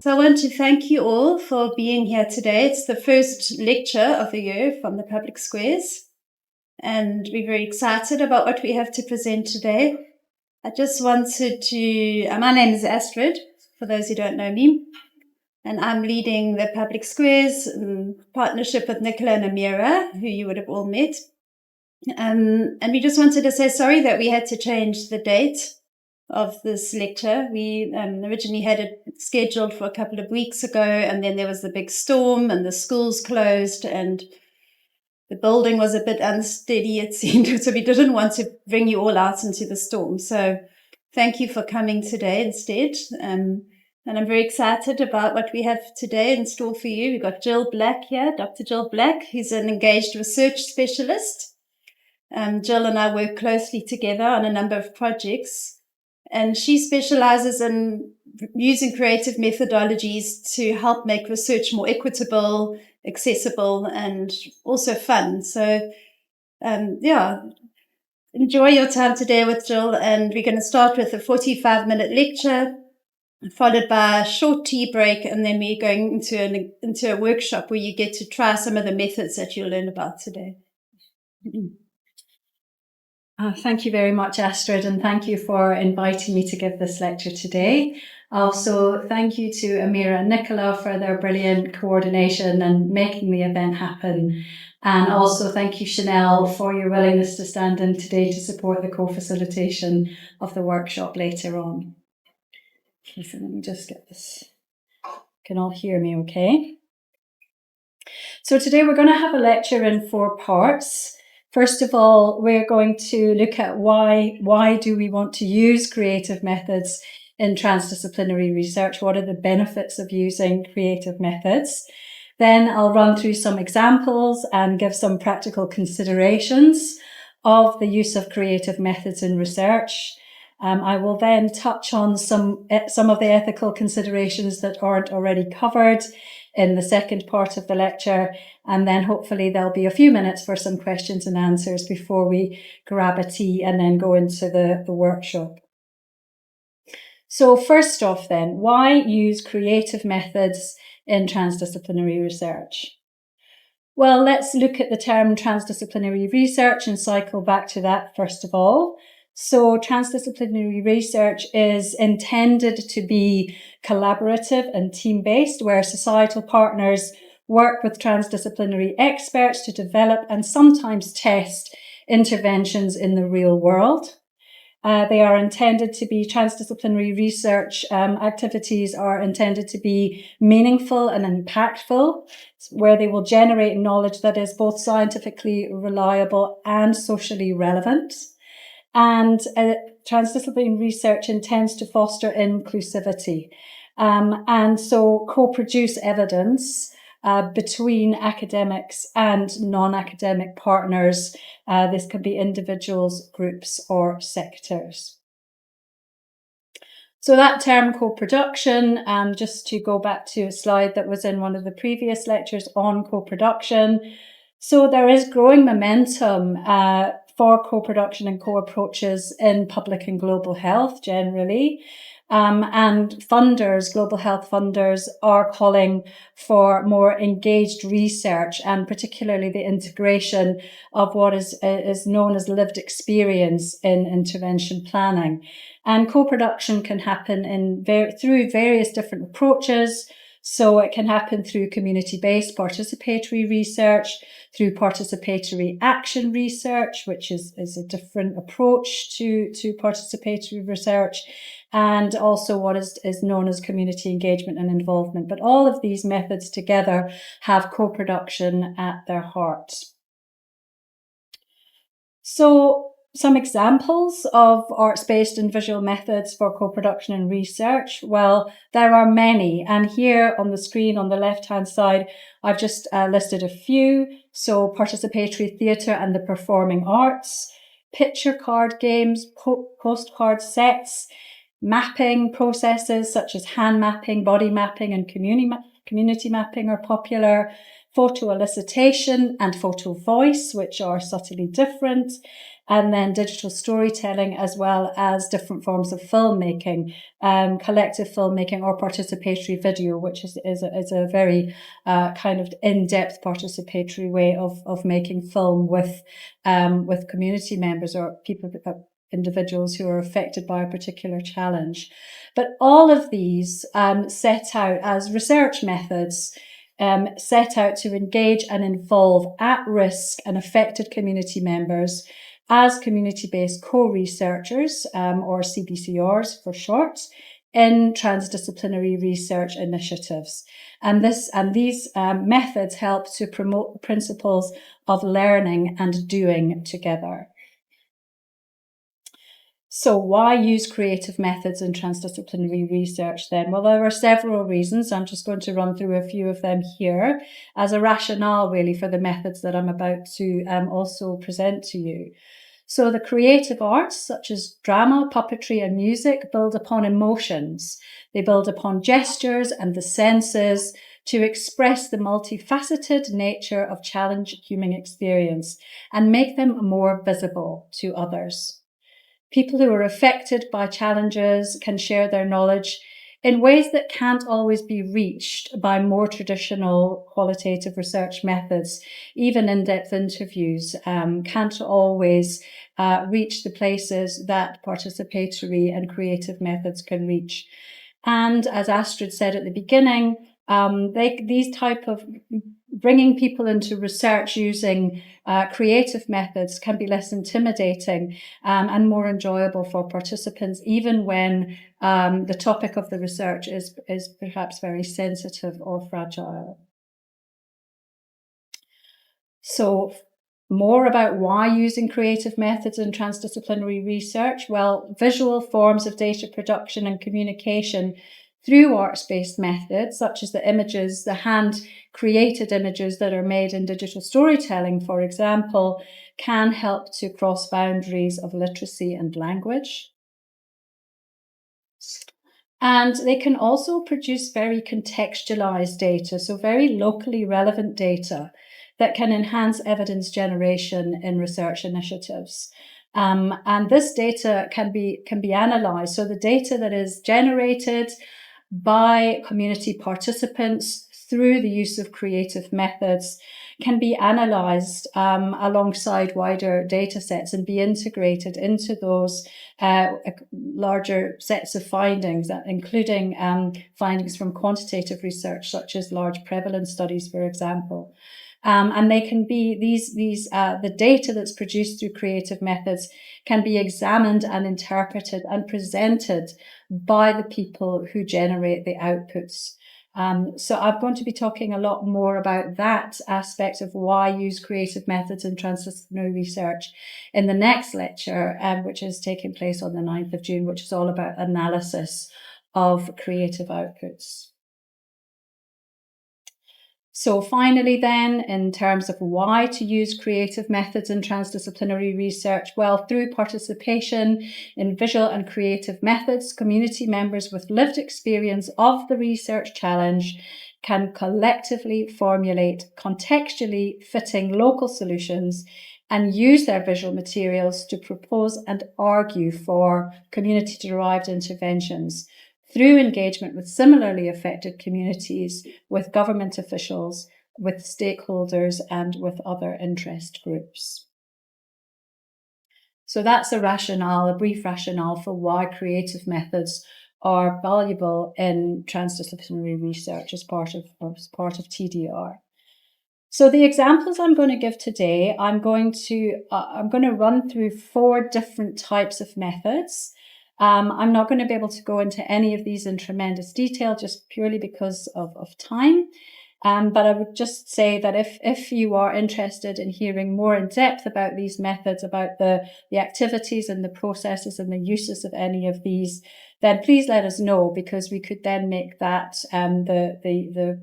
So I want to thank you all for being here today. It's the first lecture of the year from the Public Squares, and we're very excited about what we have to present today. I just wanted to, my name is Astrid, for those who don't know me, and I'm leading the Public Squares in partnership with Nicola and Amira, who you would have all met. And we just wanted to say sorry that we had to change the date of this lecture. We originally had it scheduled for a couple of weeks ago, and then there was the big storm and the schools closed and the building was a bit unsteady, it seemed. So we didn't want to bring you all out into the storm. So thank you for coming today instead. And I'm very excited about what we have today in store for you. We've got Gill Black here, Dr. Gill Black. He's an engaged research specialist. Jill and I work closely together on a number of projects. And she specializes in using creative methodologies to help make research more equitable, accessible, and also fun. So, enjoy your time today with Jill. And we're going to start with a 45-minute lecture, followed by a short tea break. And then we're going into a workshop where you get to try some of the methods that you'll learn about today. Thank you very much, Astrid, and thank you for inviting me to give this lecture today. Also, thank you to Amira and Nicola for their brilliant coordination and making the event happen. And also thank you, Chanel, for your willingness to stand in today to support the co-facilitation of the workshop later on. Okay, so let me just get this. Can all hear me okay? So today we're going to have a lecture in 4 parts. First of all, we're going to look at why do we want to use creative methods in transdisciplinary research? What are the benefits of using creative methods? Then I'll run through some examples and give some practical considerations of the use of creative methods in research. I will then touch on some of the ethical considerations that aren't already covered in the second part of the lecture, and then hopefully there'll be a few minutes for some questions and answers before we grab a tea and then go into the workshop. So first off then, why use creative methods in transdisciplinary research? Well, let's look at the term transdisciplinary research and cycle back to that first of all. So transdisciplinary research is intended to be collaborative and team-based, where societal partners work with transdisciplinary experts to develop and sometimes test interventions in the real world. They are intended to be transdisciplinary research activities are intended to be meaningful and impactful, where they will generate knowledge that is both scientifically reliable and socially relevant. And transdisciplinary research intends to foster inclusivity. And so co-produce evidence between academics and non-academic partners. This could be individuals, groups, or sectors. So that term co-production, just to go back to a slide that was in one of the previous lectures on co-production. So there is growing momentum for co-production and co-approaches in public and global health generally. And funders, global health funders, are calling for more engaged research and particularly the integration of what is known as lived experience in intervention planning. And co-production can happen through various different approaches. So it can happen through community-based participatory research, through participatory action research, which is a different approach to participatory research, and also what is known as community engagement and involvement. But all of these methods together have co-production at their heart. So some examples of arts-based and visual methods for co-production and research. Well, there are many. And here on the screen on the left-hand side, I've just listed a few. So participatory theatre and the performing arts, picture card games, postcard sets, mapping processes such as hand mapping, body mapping, and community mapping are popular. Photo elicitation and photo voice, which are subtly different. and then digital storytelling, as well as different forms of filmmaking, collective filmmaking or participatory video, which is a very kind of in-depth participatory way of making film with community members or people, individuals who are affected by a particular challenge. But all of these set out as research methods, set out to engage and involve at-risk and affected community members as community-based co-researchers, or CBCRs for short, in transdisciplinary research initiatives. And these methods help to promote the principles of learning and doing together. So why use creative methods in transdisciplinary research then? Well, there are several reasons. I'm just going to run through a few of them here as a rationale really for the methods that I'm about to also present to you. So the creative arts, such as drama, puppetry, and music, build upon emotions. They build upon gestures and the senses to express the multifaceted nature of challenged human experience and make them more visible to others. People who are affected by challenges can share their knowledge in ways that can't always be reached by more traditional qualitative research methods. Even in-depth interviews can't always reach the places that participatory and creative methods can reach. And as Astrid said at the beginning, these type of bringing people into research using creative methods can be less intimidating and more enjoyable for participants, even when the topic of the research is perhaps very sensitive or fragile. So more about why using creative methods in transdisciplinary research. Well, visual forms of data production and communication through arts-based methods, such as the images, the hand-created images that are made in digital storytelling, for example, can help to cross boundaries of literacy and language. And they can also produce very contextualized data, so very locally relevant data that can enhance evidence generation in research initiatives. And this data can be analyzed. So the data that is generated by community participants through the use of creative methods can be analysed alongside wider data sets and be integrated into those larger sets of findings, including findings from quantitative research, such as large prevalence studies, for example. And they can be the data that's produced through creative methods can be examined and interpreted and presented by the people who generate the outputs. So I'm going to be talking a lot more about that aspect of why use creative methods in transdisciplinary research in the next lecture, which is taking place on the 9th of June, which is all about analysis of creative outputs. So finally then, in terms of why to use creative methods in transdisciplinary research, well, through participation in visual and creative methods, community members with lived experience of the research challenge can collectively formulate contextually fitting local solutions and use their visual materials to propose and argue for community-derived interventions through engagement with similarly affected communities, with government officials, with stakeholders, and with other interest groups. So that's a brief rationale for why creative methods are valuable in transdisciplinary research as part of TDR. So the examples I'm going to give today, I'm going to run through 4 different types of methods. I'm not going to be able to go into any of these in tremendous detail, just purely because of time. But I would just say that if you are interested in hearing more in depth about these methods, about the activities and the processes and the uses of any of these, then please let us know, because we could then make that the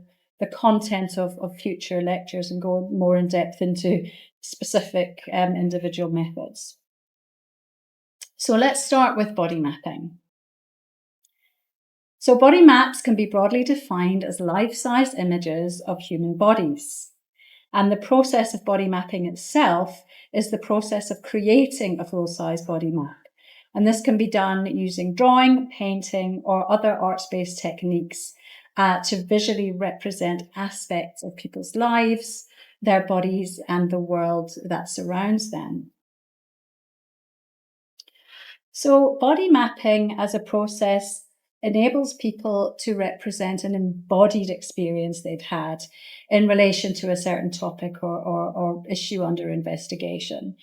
content of future lectures and go more in depth into specific individual methods. So let's start with body mapping. So body maps can be broadly defined as life-size images of human bodies. And the process of body mapping itself is the process of creating a full-size body map. And this can be done using drawing, painting, or other arts-based techniques to visually represent aspects of people's lives, their bodies, and the world that surrounds them. So body mapping as a process enables people to represent an embodied experience they've had in relation to a certain topic or issue under investigation.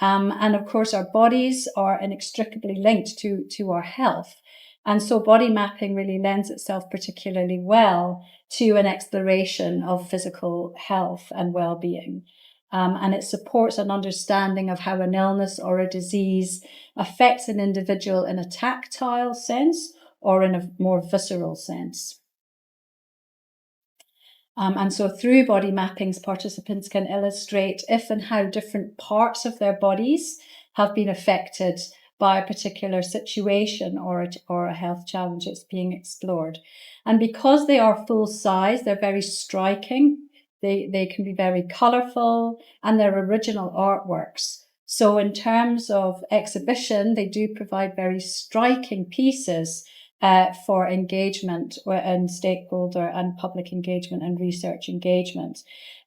And of course, our bodies are inextricably linked to our health. And so body mapping really lends itself particularly well to an exploration of physical health and well-being. And it supports an understanding of how an illness or a disease affects an individual in a tactile sense or in a more visceral sense. And so through body mappings, participants can illustrate if and how different parts of their bodies have been affected by a particular situation or a health challenge that's being explored. And because they are full size, they're very striking. They can be very colourful, and they're original artworks. So in terms of exhibition, they do provide very striking pieces for engagement and stakeholder and public engagement and research engagement.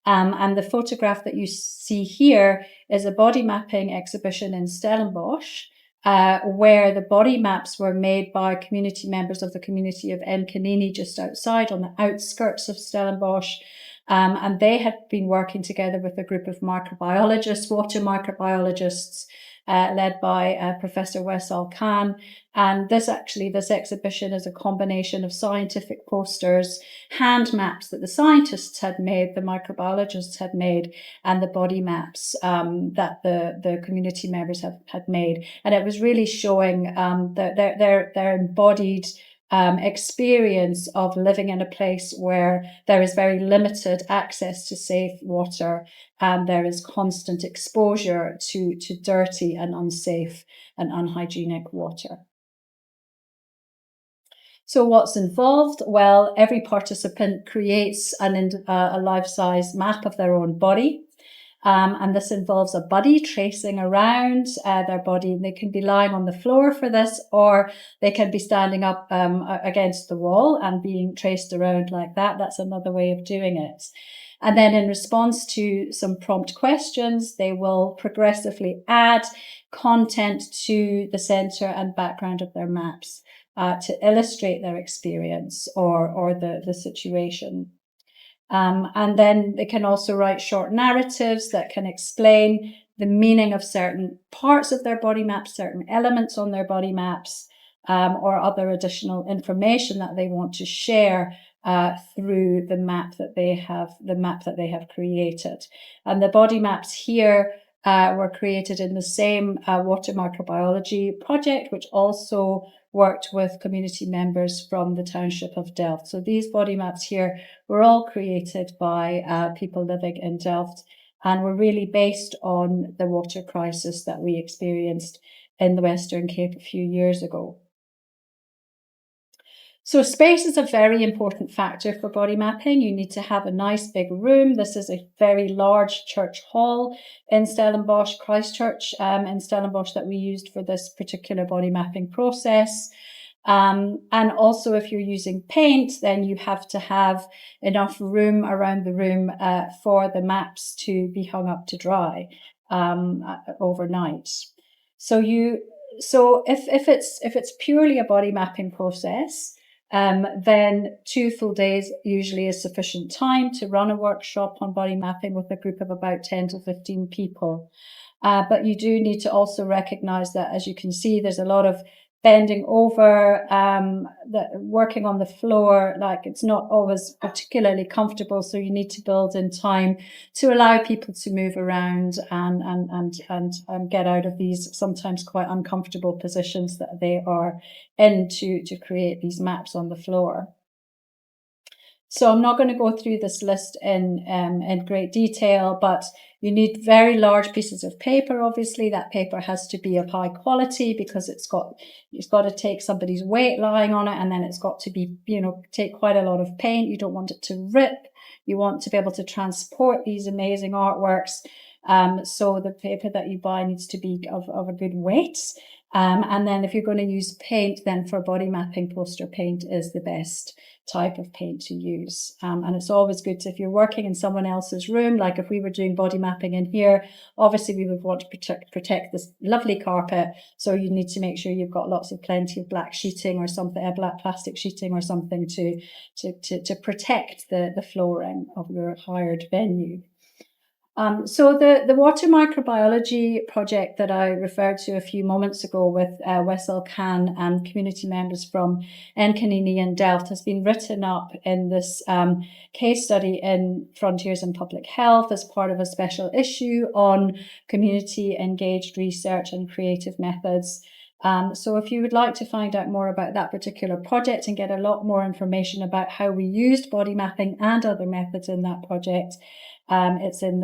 And the photograph that you see here is a body mapping exhibition in Stellenbosch, where the body maps were made by community members of the community of Enkanini just outside on the outskirts of Stellenbosch. And they had been working together with a group of microbiologists, water microbiologists, led by Professor Wessal Khan. And this exhibition is a combination of scientific posters, hand maps that the scientists had made, the microbiologists had made, and the body maps that the community members had made. And it was really showing their embodied experience of living in a place where there is very limited access to safe water and there is constant exposure to dirty and unsafe and unhygienic water. So what's involved? Well, every participant creates a life-size map of their own body. And this involves a buddy tracing around their body. They can be lying on the floor for this, or they can be standing up against the wall and being traced around like that. That's another way of doing it. And then in response to some prompt questions, they will progressively add content to the center and background of their maps to illustrate their experience or the situation. And then they can also write short narratives that can explain the meaning of certain parts of their body maps, certain elements on their body maps, or other additional information that they want to share through the map that they have created. And the body maps here were created in the same water microbiology project, which also worked with community members from the township of Delft. So these body maps here were all created by people living in Delft and were really based on the water crisis that we experienced in the Western Cape a few years ago. So space is a very important factor for body mapping. You need to have a nice big room. This is a very large church hall in Stellenbosch, Christchurch in Stellenbosch that we used for this particular body mapping process. And also if you're using paint, then you have to have enough room around the room for the maps to be hung up to dry overnight. So if it's purely a body mapping process, then 2 full days usually is sufficient time to run a workshop on body mapping with a group of about 10 to 15 people. But you do need to also recognize that, as you can see, there's a lot of bending over, working on the floor, like it's not always particularly comfortable. So you need to build in time to allow people to move around and get out of these sometimes quite uncomfortable positions that they are in to create these maps on the floor. So I'm not going to go through this list in great detail, but you need very large pieces of paper. Obviously, that paper has to be of high quality because it's got to take somebody's weight lying on it, and then it's got to be, take quite a lot of paint. You don't want it to rip. You want to be able to transport these amazing artworks. So the paper that you buy needs to be of a good weight. And then if you're going to use paint, then for body mapping, poster paint is the best type of paint to use. And it's always good to, if you're working in someone else's room, like if we were doing body mapping in here, obviously we would want to protect this lovely carpet. So you need to make sure you've got plenty of black sheeting or something, a black plastic sheeting or something to protect the flooring of your hired venue. So the water microbiology project that I referred to a few moments ago with Wessel Khan and community members from Enkanini and Delft has been written up in this case study in Frontiers in Public Health as part of a special issue on community engaged research and creative methods. So if you would like to find out more about that particular project and get a lot more information about how we used body mapping and other methods in that project, it's in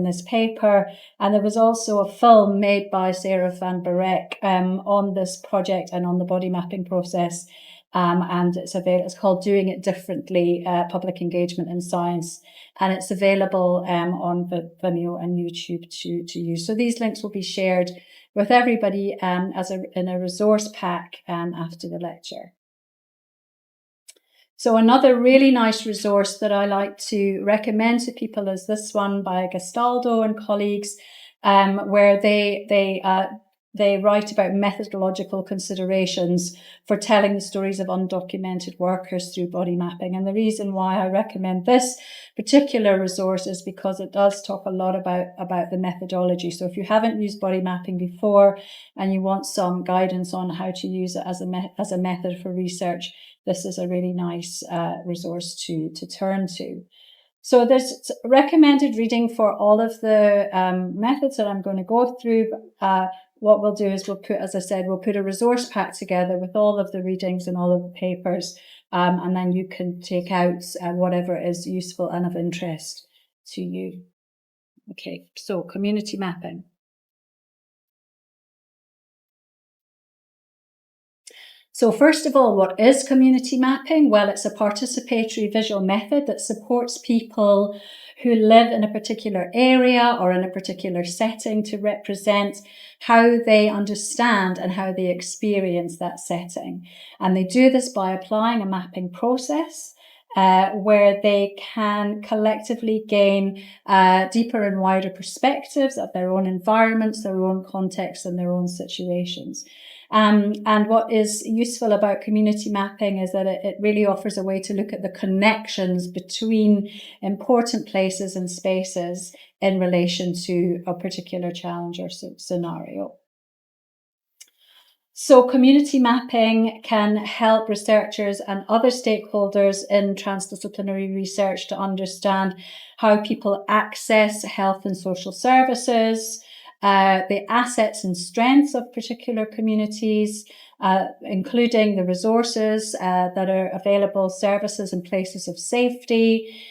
this paper. And there was also a film made by Sarah van Berek on this project and on the body mapping process. And it's called Doing It Differently, Public Engagement in Science. And it's available on Vimeo and YouTube to use. So these links will be shared with everybody in a resource pack after the lecture. So another really nice resource that I like to recommend to people is this one by Gastaldo and colleagues, where they write about methodological considerations for telling the stories of undocumented workers through body mapping. And the reason why I recommend this particular resource is because it does talk a lot about the methodology. So if you haven't used body mapping before and you want some guidance on how to use it as a method for research, this is a really nice resource to turn to. So there's recommended reading for all of the methods that I'm going to go through. What we'll do is we'll put a resource pack together with all of the readings and all of the papers, and then you can take out whatever is useful and of interest to you. Okay, so community mapping. So first of all, what is community mapping? Well, it's a participatory visual method that supports people who live in a particular area or in a particular setting to represent how they understand and how they experience that setting. And they do this by applying a mapping process where they can collectively gain deeper and wider perspectives of their own environments, their own contexts, and their own situations. And what is useful about community mapping is that it really offers a way to look at the connections between important places and spaces in relation to a particular challenge or scenario. So community mapping can help researchers and other stakeholders in transdisciplinary research to understand how people access health and social services, the assets and strengths of particular communities, including the resources that are available, services and places of safety.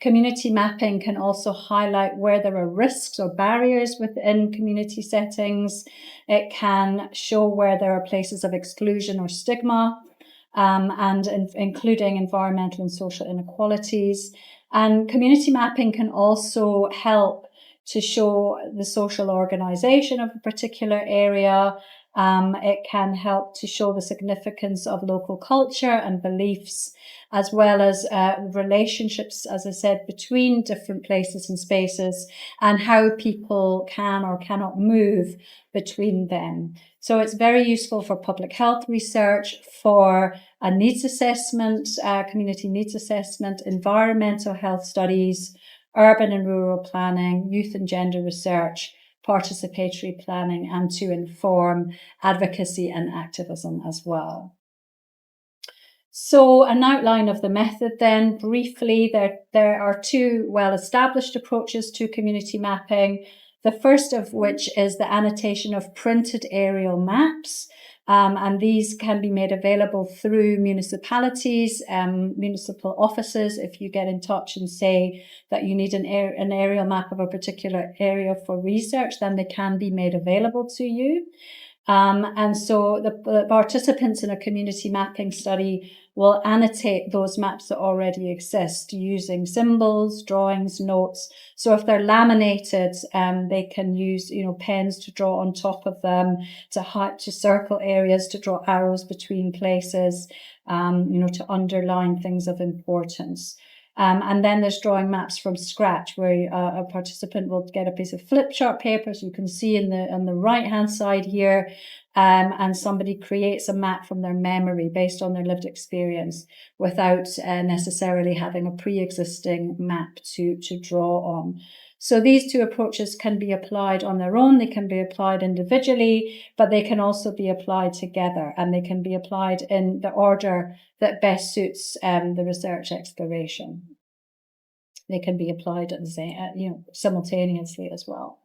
Community mapping can also highlight where there are risks or barriers within community settings. It can show where there are places of exclusion or stigma, including environmental and social inequalities. And community mapping can also help to show the social organization of a particular area. It can help to show the significance of local culture and beliefs, as well as relationships, as I said, between different places and spaces, and how people can or cannot move between them. So it's very useful for public health research, for a needs assessment, community needs assessment, environmental health studies, urban and rural planning, youth and gender research, participatory planning, and to inform advocacy and activism as well. So an outline of the method then, briefly, there are two well-established approaches to community mapping. The first of which is the annotation of printed aerial maps. And these can be made available through municipalities, municipal offices. If you get in touch and say that you need an aerial map of a particular area for research, then they can be made available to you. And so the participants in a community mapping study will annotate those maps that already exist using symbols, drawings, notes. So if they're laminated, they can use, pens to draw on top of them, to circle areas, to draw arrows between places, to underline things of importance. And then there's drawing maps from scratch, where a participant will get a piece of flip chart paper, so you can see on the right hand side here, and somebody creates a map from their memory based on their lived experience without necessarily having a pre-existing map to draw on. So these two approaches can be applied on their own, they can be applied individually, but they can also be applied together, and they can be applied in the order that best suits the research exploration. They can be applied at simultaneously as well.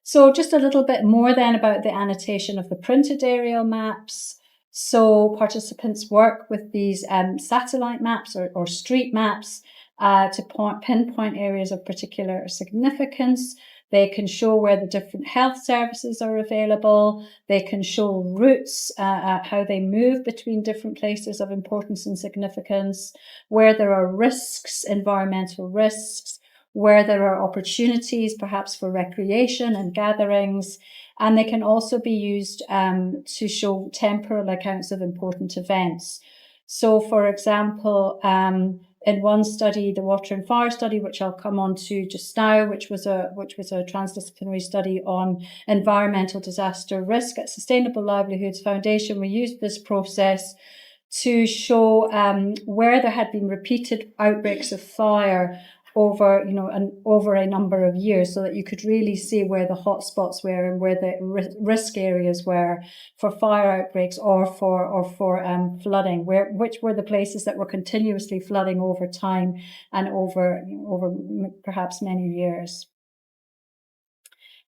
So just a little bit more then about the annotation of the printed aerial maps. So participants work with these satellite maps or street maps to pinpoint areas of particular significance. They can show where the different health services are available. They can show routes, how they move between different places of importance and significance, where there are risks, environmental risks, where there are opportunities perhaps for recreation and gatherings. And they can also be used to show temporal accounts of important events. So, for example, in one study, the water and fire study, which I'll come on to just now, which was a transdisciplinary study on environmental disaster risk at Sustainable Livelihoods Foundation, we used this process to show where there had been repeated outbreaks of fire over a number of years, so that you could really see where the hotspots were and where the risk areas were for fire outbreaks or for flooding, which were the places that were continuously flooding over time and over perhaps many years.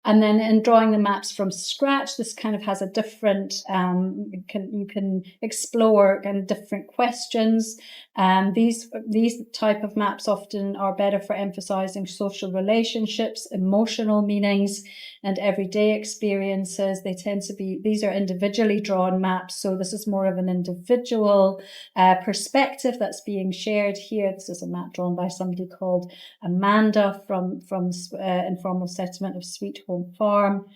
And then in drawing the maps from scratch, this kind of has a different, you can explore kind of different questions. These type of maps often are better for emphasizing social relationships, emotional meanings, and everyday experiences. These are individually drawn maps. So this is more of an individual perspective that's being shared here. This is a map drawn by somebody called Amanda from Informal Settlement of Sweet Home Farm.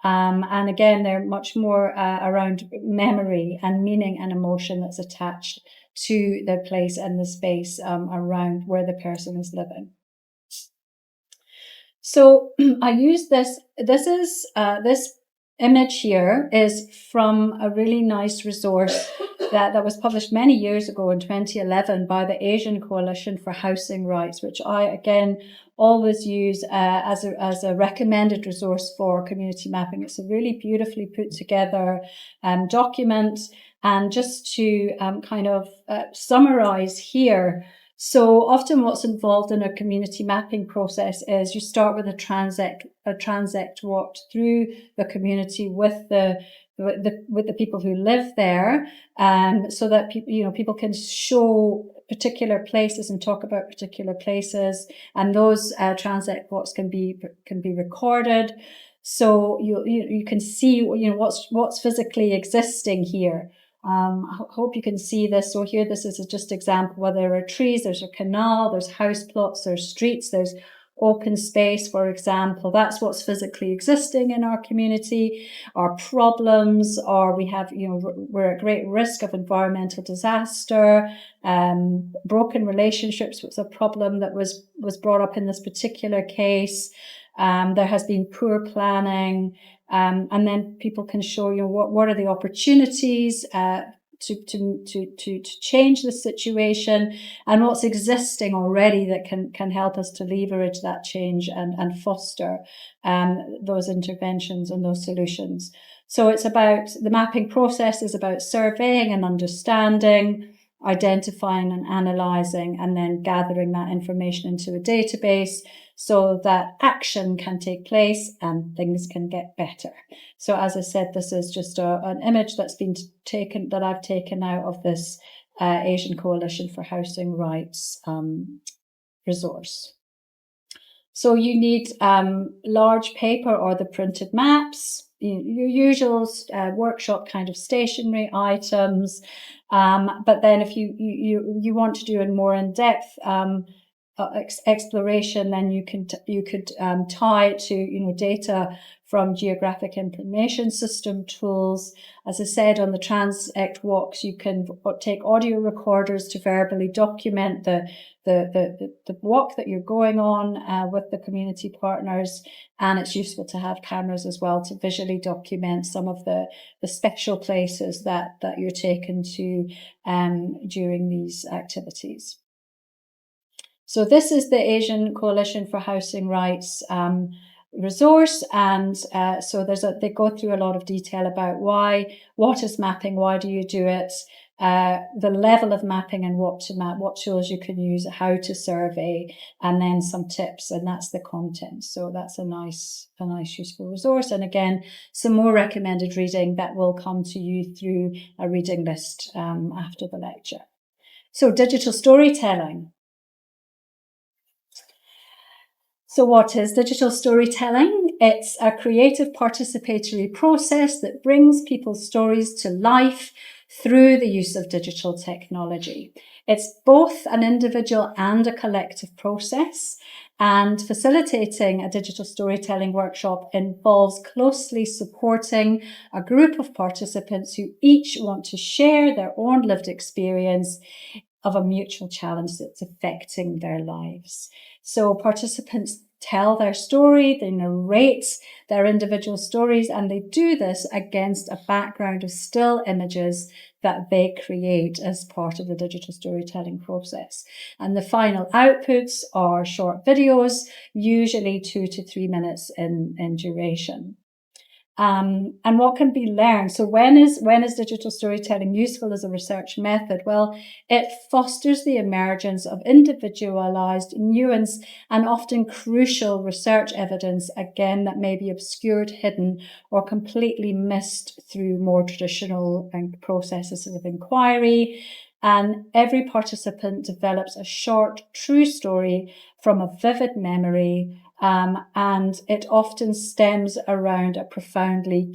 And again, they're much more around memory and meaning and emotion that's attached to the place and the space around where the person is living. So I use this image here is from a really nice resource that was published many years ago in 2011 by the Asian Coalition for Housing Rights, which I, again, always use as a recommended resource for community mapping. It's a really beautifully put together document. And just to kind of summarize here, so often what's involved in a community mapping process is you start with a transect walked through the community with the people who live there, so that people can show particular places and talk about particular places, and those transect walks can be recorded, so you can see what's physically existing here. I hope you can see this. So here, this is just an example where there are trees, there's a canal, there's house plots, there's streets, there's open space, for example. That's what's physically existing in our community. Our problems are we're at great risk of environmental disaster. Broken relationships was a problem that was brought up in this particular case. There has been poor planning. And then people can show what are the opportunities to change the situation, and what's existing already that can help us to leverage that change and foster those interventions and those solutions. So it's about the mapping process is about surveying and understanding, identifying and analysing, and then gathering that information into a database so that action can take place and things can get better. So as I said, this is just an image that I've taken out of this Asian Coalition for Housing Rights resource. So you need large paper or the printed maps. your usual workshop kind of stationery items. But then if you want to do a more in-depth exploration, then you could tie it to data from geographic information system tools. As I said, on the Transect walks, you can take audio recorders to verbally document the walk that you're going on with the community partners, and it's useful to have cameras as well to visually document some of the special places that you're taken to during these activities. So this is the Asian Coalition for Housing Rights resource, and so they go through a lot of detail about what is mapping, why do you do it, the level of mapping and what to map, what tools you can use, how to survey, and then some tips, and that's the content. So that's a nice useful resource. And again, some more recommended reading that will come to you through a reading list after the lecture. So digital storytelling. So what is digital storytelling? It's a creative participatory process that brings people's stories to life through the use of digital technology. It's both an individual and a collective process, and facilitating a digital storytelling workshop involves closely supporting a group of participants who each want to share their own lived experience of a mutual challenge that's affecting their lives. So participants tell their story, they narrate their individual stories, and they do this against a background of still images that they create as part of the digital storytelling process. And the final outputs are short videos, usually 2 to 3 minutes in duration. And what can be learned? So when is digital storytelling useful as a research method? Well, it fosters the emergence of individualized, nuanced, and often crucial research evidence, again, that may be obscured, hidden, or completely missed through more traditional processes of inquiry. And every participant develops a short, true story from a vivid memory, and it often stems around a profoundly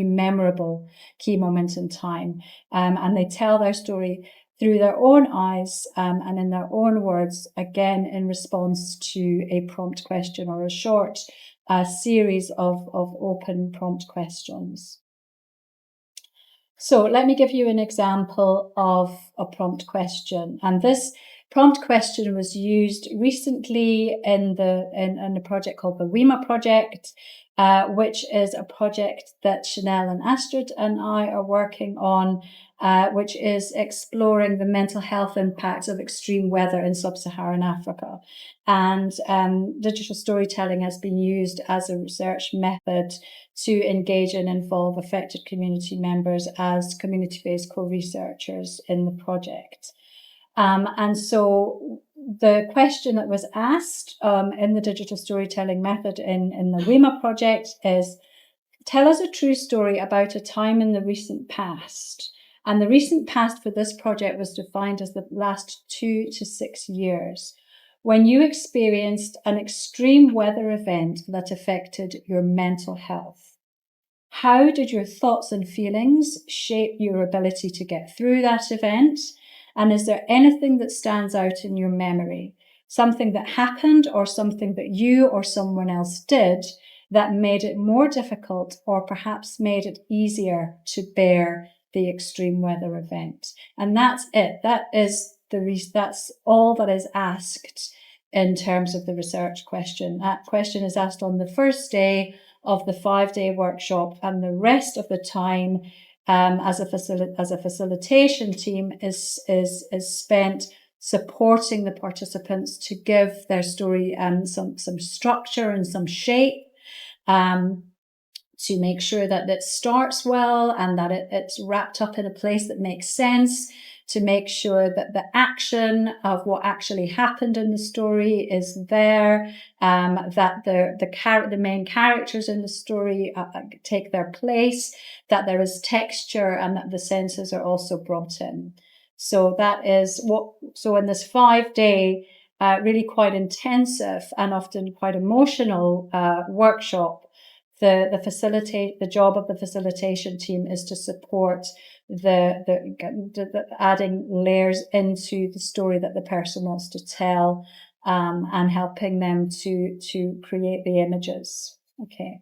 memorable key moment in time. And they tell their story through their own eyes and in their own words, again, in response to a prompt question or a short series of open prompt questions. So let me give you an example of a prompt question. And this prompt question was used recently in a project called the WEMA project, which is a project that Chanel and Astrid and I are working on, which is exploring the mental health impacts of extreme weather in sub-Saharan Africa. And digital storytelling has been used as a research method to engage and involve affected community members as community-based co-researchers in the project. And so the question that was asked in the digital storytelling method in the WEMA project is, tell us a true story about a time in the recent past. And the recent past for this project was defined as the last 2 to 6 years, when you experienced an extreme weather event that affected your mental health. How did your thoughts and feelings shape your ability to get through that event? And is there anything that stands out in your memory? Something that happened or something that you or someone else did that made it more difficult or perhaps made it easier to bear the extreme weather event? And that's it. That's all that is asked in terms of the research question. That question is asked on the first day of the 5-day workshop, and the rest of the time as a facilitation team is spent supporting the participants to give their story some structure and some shape, to make sure that it starts well and that it's wrapped up in a place that makes sense, to make sure that the action of what actually happened in the story is there, that the main characters in the story take their place, that there is texture, and that the senses are also brought in. So that is so in this 5-day really quite intensive and often quite emotional workshop, the job of the facilitation team is to support the adding layers into the story that the person wants to tell, and helping them to create the images. Okay,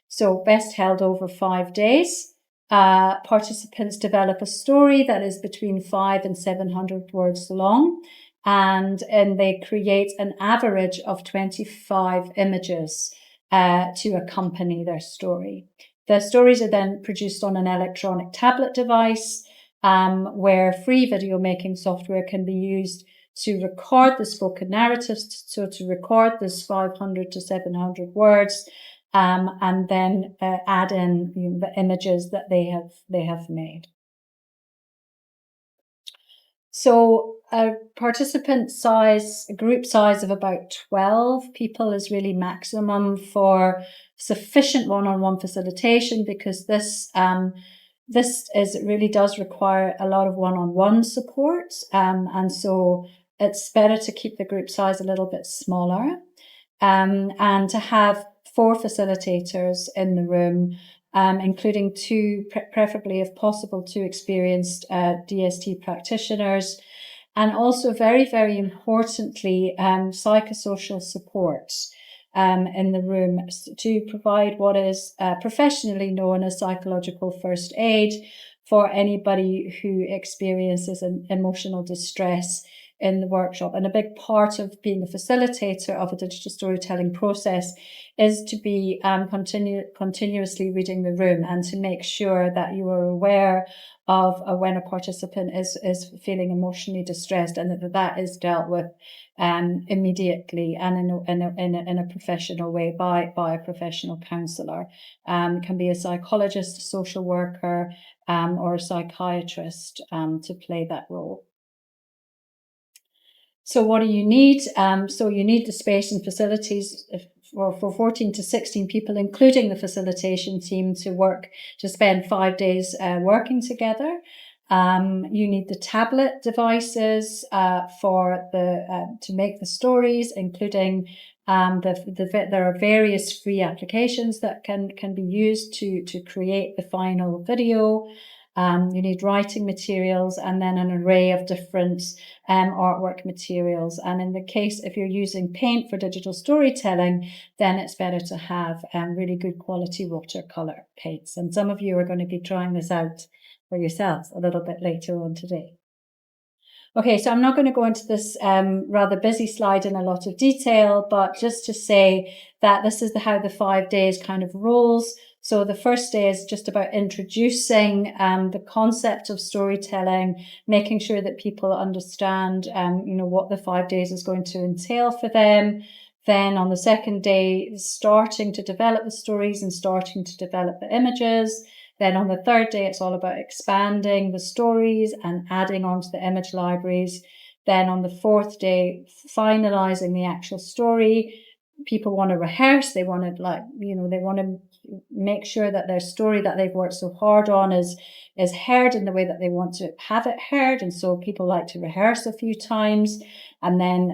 so best held over 5 days. Participants develop a story that is between 500 and 700 words long, and they create an average of 25 images to accompany their story. The stories are then produced on an electronic tablet device, where free video making software can be used to record the spoken narratives, so to record this 500 to 700 words, and then add in the images that they have made. So a group size of about 12 people is really maximum for sufficient one-on-one facilitation, because this really does require a lot of one-on-one support. And so it's better to keep the group size a little bit smaller, and to have 4 facilitators in the room, including 2, preferably if possible, 2 experienced DST practitioners, and also very, very importantly, psychosocial support in the room to provide what is professionally known as psychological first aid for anybody who experiences an emotional distress in the workshop. And a big part of being a facilitator of a digital storytelling process is to be continuously reading the room, and to make sure that you are aware of when a participant is feeling emotionally distressed, and that is dealt with immediately and in a professional way by a professional counsellor. Can be a psychologist, a social worker, or a psychiatrist to play that role. So what do you need? So you need the space and facilities for 14 to 16 people, including the facilitation team, to spend 5 days working together. You need the tablet devices to make the stories, including there are various free applications that can be used to create the final video. You need writing materials, and then an array of different artwork materials. And in the case, if you're using paint for digital storytelling, then it's better to have really good quality watercolor paints. And some of you are going to be trying this out for yourselves a little bit later on today. Okay, so I'm not going to go into this rather busy slide in a lot of detail, but just to say that this is how the 5 days kind of rolls. So the first day is just about introducing the concept of storytelling, making sure that people understand, what the 5 days is going to entail for them. Then on the second day, starting to develop the stories and starting to develop the images. Then on the third day, it's all about expanding the stories and adding on to the image libraries. Then on the fourth day, finalizing the actual story. People want to rehearse. They want to make sure that their story that they've worked so hard on is heard in the way that they want to have it heard. And so people like to rehearse a few times, and then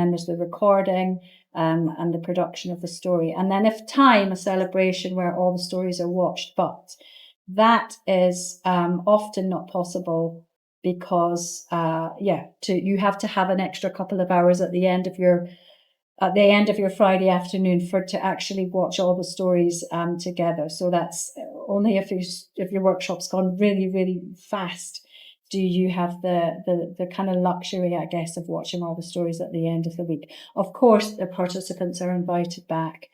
there's the recording and the production of the story. And then if time, a celebration where all the stories are watched. But that is often not possible because you have to have an extra couple of hours at the end of your Friday afternoon to actually watch all the stories together. So that's only if your workshop's gone really, really fast do you have the kind of luxury, I guess, of watching all the stories at the end of the week. Of course, the participants are invited back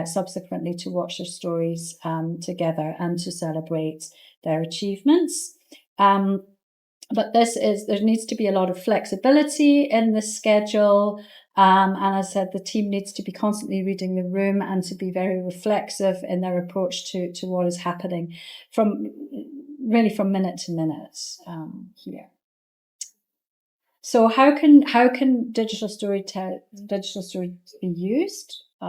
subsequently to watch their stories together and to celebrate their achievements. But there needs to be a lot of flexibility in the schedule. And as I said, the team needs to be constantly reading the room and to be very reflexive in their approach to what is happening from minute to minute here. So how can digital story be used? I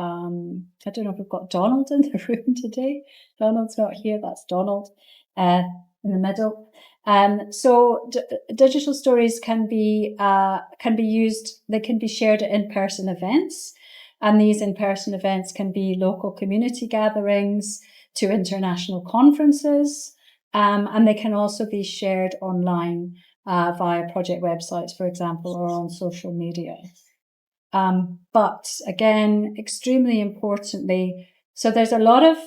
don't know if we've got Donald in the room today. Donald's not here. That's Donald in the middle. So digital stories can be used. They can be shared at in-person events, and these in-person events can be local community gatherings to international conferences, and they can also be shared online via project websites, for example, or on social media. But again, extremely importantly, so there's a lot of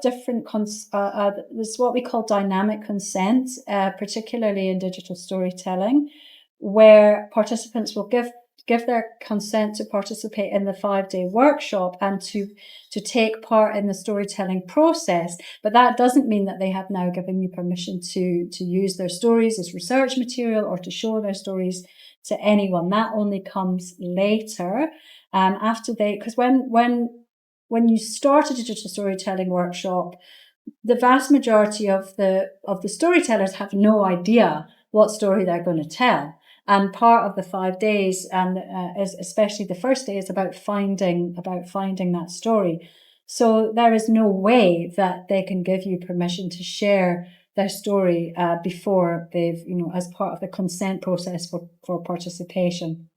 different, there's what we call dynamic consent, particularly in digital storytelling, where participants will give their consent to participate in the 5-day workshop and to take part in the storytelling process. But that doesn't mean that they have now given you permission to use their stories as research material or to show their stories to anyone. That only comes later, after because when you start a digital storytelling workshop, the vast majority of the storytellers have no idea what story they're going to tell. And part of the 5 days, and especially the first day, is about finding that story. So there is no way that they can give you permission to share their story before they've, as part of the consent process for participation.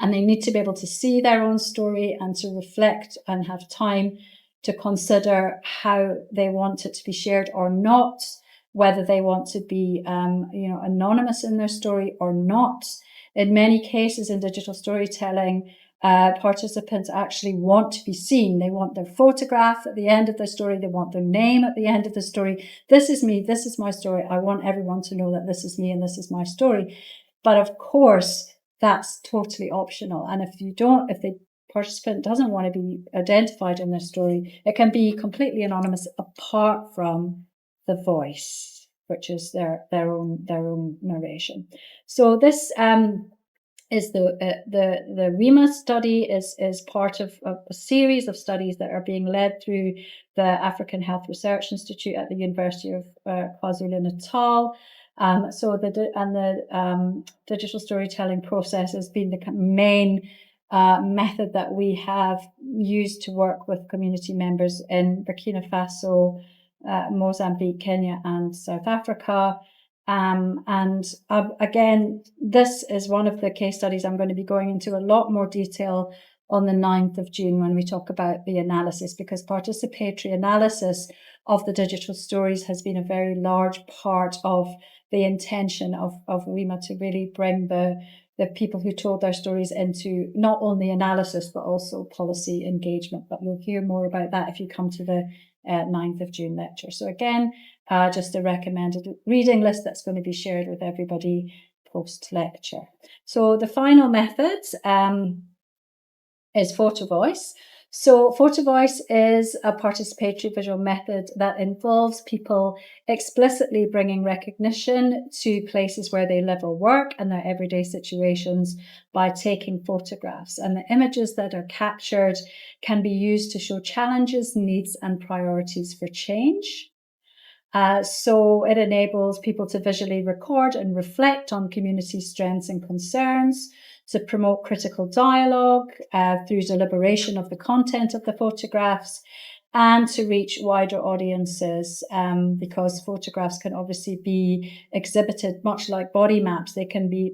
And they need to be able to see their own story and to reflect and have time to consider how they want it to be shared or not, whether they want to be, anonymous in their story or not. In many cases in digital storytelling, participants actually want to be seen. They want their photograph at the end of their story. They want their name at the end of the story. This is me. This is my story. I want everyone to know that this is me and this is my story. But of course, that's totally optional. And if the participant doesn't want to be identified in their story, it can be completely anonymous apart from the voice, which is their own narration. So this is the REMA study is part of a series of studies that are being led through the African Health Research Institute at the University of KwaZulu-Natal. So the digital storytelling process has been the main method that we have used to work with community members in Burkina Faso, Mozambique, Kenya, and South Africa. Again, this is one of the case studies I'm going to be going into a lot more detail on the 9th of June when we talk about the analysis, because participatory analysis of the digital stories has been a very large part of the intention of REMA to really bring the people who told their stories into not only analysis, but also policy engagement. But you'll hear more about that if you come to the 9th of June lecture. So again, just a recommended reading list that's going to be shared with everybody post-lecture. So the final method is photo voice. So photo voice is a participatory visual method that involves people explicitly bringing recognition to places where they live or work and their everyday situations by taking photographs. And the images that are captured can be used to show challenges, needs, and priorities for change. So it enables people to visually record and reflect on community strengths and concerns, to promote critical dialogue through deliberation of the content of the photographs, and to reach wider audiences, because photographs can obviously be exhibited much like body maps. They can be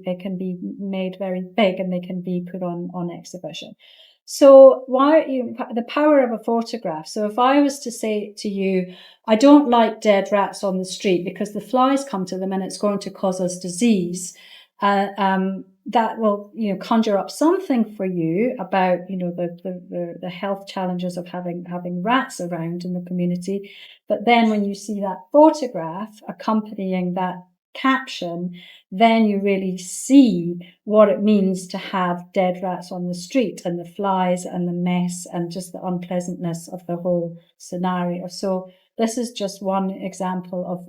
made very big and they can be put on exhibition. So the power of a photograph. So if I was to say to you, I don't like dead rats on the street because the flies come to them and it's going to cause us disease, that will, conjure up something for you about, the health challenges of having rats around in the community. But then when you see that photograph accompanying that caption, then you really see what it means to have dead rats on the street and the flies and the mess and just the unpleasantness of the whole scenario. So this is just one example of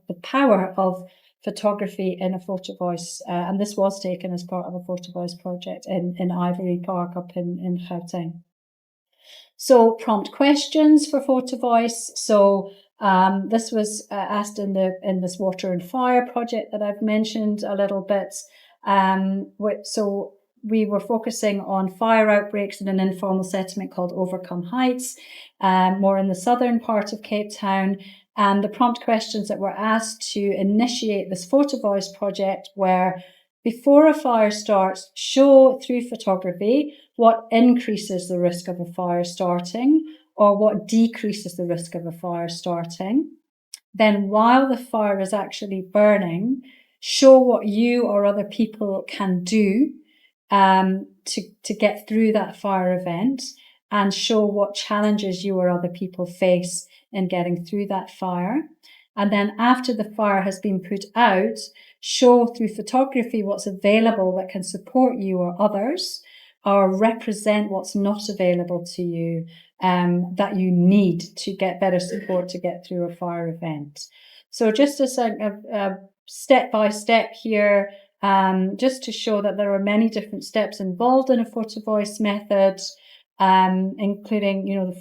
the power of photography in a photo voice, and this was taken as part of a photo voice project in Ivory Park up in Gauteng. So prompt questions for photo voice. So this was asked in this water and fire project that I've mentioned a little bit. So we were focusing on fire outbreaks in an informal settlement called Overcome Heights, more in the southern part of Cape Town. And the prompt questions that were asked to initiate this photo voice project were, before a fire starts, show through photography what increases the risk of a fire starting or what decreases the risk of a fire starting. Then while the fire is actually burning, show what you or other people can do to get through that fire event, and show what challenges you or other people face in getting through that fire. And then after the fire has been put out, show through photography what's available that can support you or others, or represent what's not available to you that you need to get better support to get through a fire event. So just as a step by step here, just to show that there are many different steps involved in a photo voice method, including, the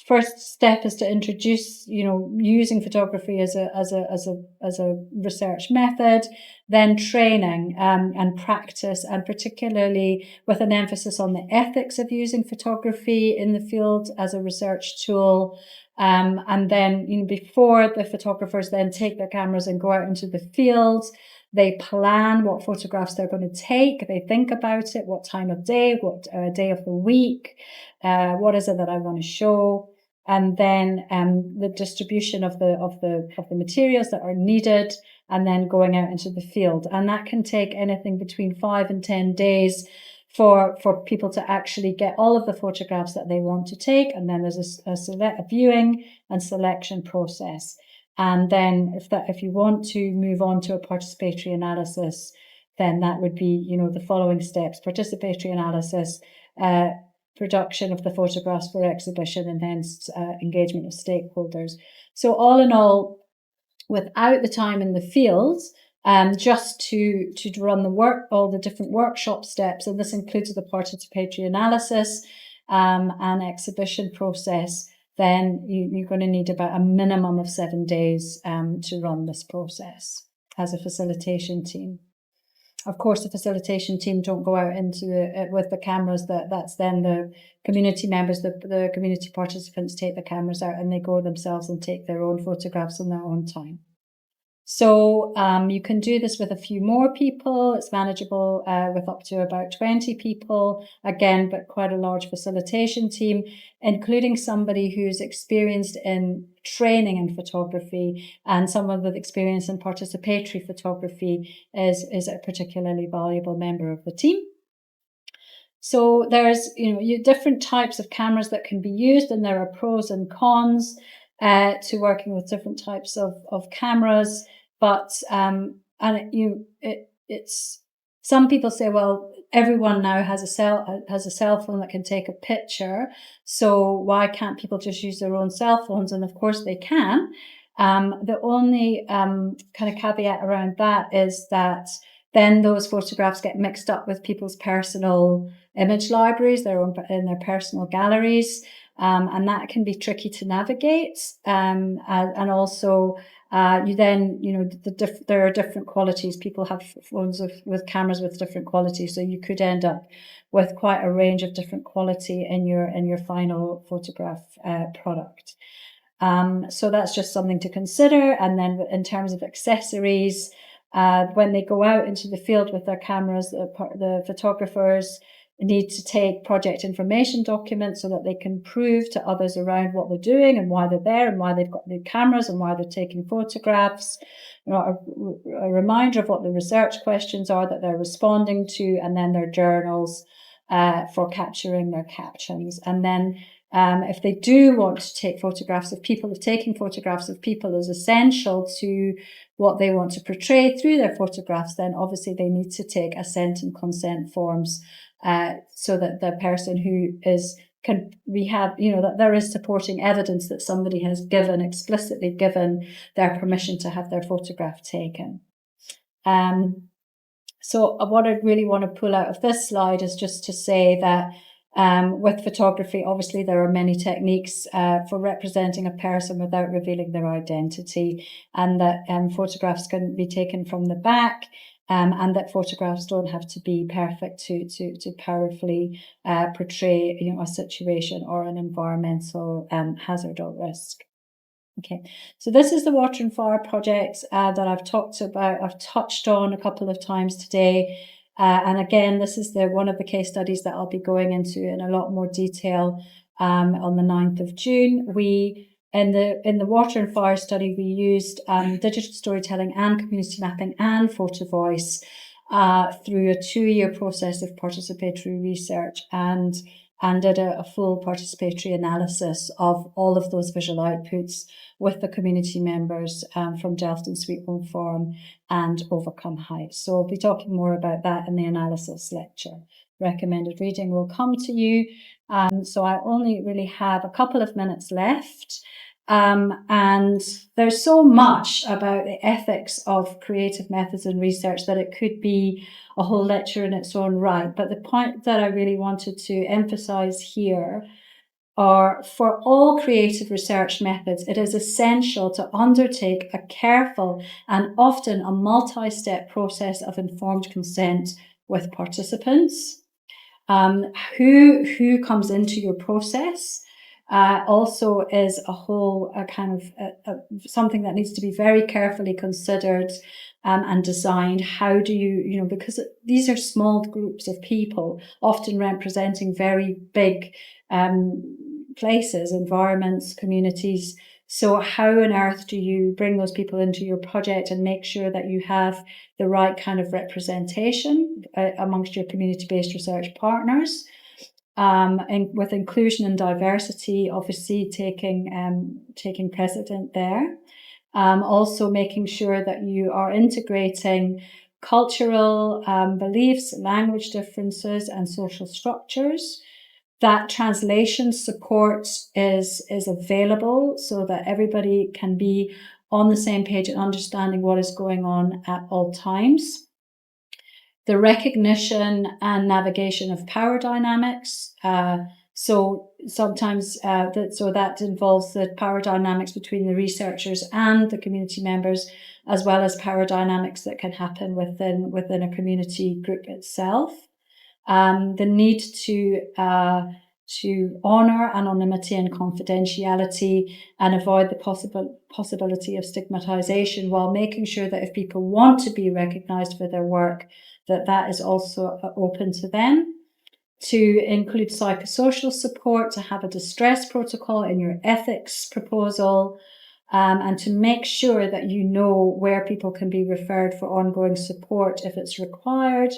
first step is to introduce, using photography as a research method, then training and practice, and particularly with an emphasis on the ethics of using photography in the field as a research tool. And then, before the photographers then take their cameras and go out into the field, they plan what photographs they're going to take. They think about it, what time of day, what day of the week, what is it that I want to show, and then the distribution of the materials that are needed, and then going out into the field. And that can take anything between 5 and 10 days for people to actually get all of the photographs that they want to take. And then there's a viewing and selection process. And then if you want to move on to a participatory analysis, then that would be, the following steps: participatory analysis, production of the photographs for exhibition, and then engagement of stakeholders. So all in all, without the time in the field, just to run all the different workshop steps, and this includes the participatory analysis and exhibition process, then you're going to need about a minimum of 7 days to run this process as a facilitation team. Of course, the facilitation team don't go out into with the cameras. That's then the community members, the community participants take the cameras out and they go themselves and take their own photographs in their own time. So you can do this with a few more people. It's manageable with up to about 20 people, again, but quite a large facilitation team, including somebody who's experienced in training in photography, and someone with experience in participatory photography is a particularly valuable member of the team. So there's, different types of cameras that can be used, and there are pros and cons to working with different types of cameras. But it's some people say, well, everyone now has a cell phone that can take a picture, so why can't people just use their own cell phones? And of course they can. The only kind of caveat around that is that then those photographs get mixed up with people's personal image libraries, in their personal galleries, and that can be tricky to navigate. And also, you then, there are different qualities. People have phones with cameras with different qualities, so you could end up with quite a range of different quality in your final photograph product. So that's just something to consider. And then in terms of accessories, when they go out into the field with their cameras, the photographers need to take project information documents so that they can prove to others around what they're doing and why they're there and why they've got the cameras and why they're taking photographs. A reminder of what the research questions are that they're responding to, and then their journals for capturing their captions. And then if they do want to take photographs of people, taking photographs of people is essential to what they want to portray through their photographs, then obviously they need to take assent and consent forms so that the person who that there is supporting evidence that somebody has explicitly given their permission to have their photograph taken. So what I really want to pull out of this slide is just to say that with photography, obviously there are many techniques for representing a person without revealing their identity, and that photographs can be taken from the back, and that photographs don't have to be perfect to powerfully portray a situation or an environmental hazard or risk. Okay, so this is the Water and Fire project that I've talked about. I've touched on a couple of times today. And again, this is one of the case studies that I'll be going into in a lot more detail on the 9th of June. In the Water and Fire study, we used digital storytelling and community mapping and photo voice through a 2-year process of participatory research and did a full participatory analysis of all of those visual outputs with the community members from Delft and Sweet Home Farm and Overcome Heights. So I'll be talking more about that in the analysis lecture. Recommended reading will come to you. So I only really have a couple of minutes left. And there's so much about the ethics of creative methods and research that it could be a whole lecture in its own right. But the point that I really wanted to emphasize here are for all creative research methods, it is essential to undertake a careful and often a multi-step process of informed consent with participants. Who comes into your process also is a whole kind of something that needs to be very carefully considered and designed. How do you because these are small groups of people, often representing very big places, environments, communities. So how on earth do you bring those people into your project and make sure that you have the right kind of representation amongst your community-based research partners? And with inclusion and diversity, obviously taking precedent there. Also making sure that you are integrating cultural beliefs, language differences, and social structures. That translation support is available so that everybody can be on the same page and understanding what is going on at all times. The recognition and navigation of power dynamics. So sometimes that involves the power dynamics between the researchers and the community members, as well as power dynamics that can happen within a community group itself. The need to honour anonymity and confidentiality and avoid the possibility of stigmatisation, while making sure that if people want to be recognised for their work, that is also open to them. To include psychosocial support, to have a distress protocol in your ethics proposal, and to make sure that you know where people can be referred for ongoing support if it's required.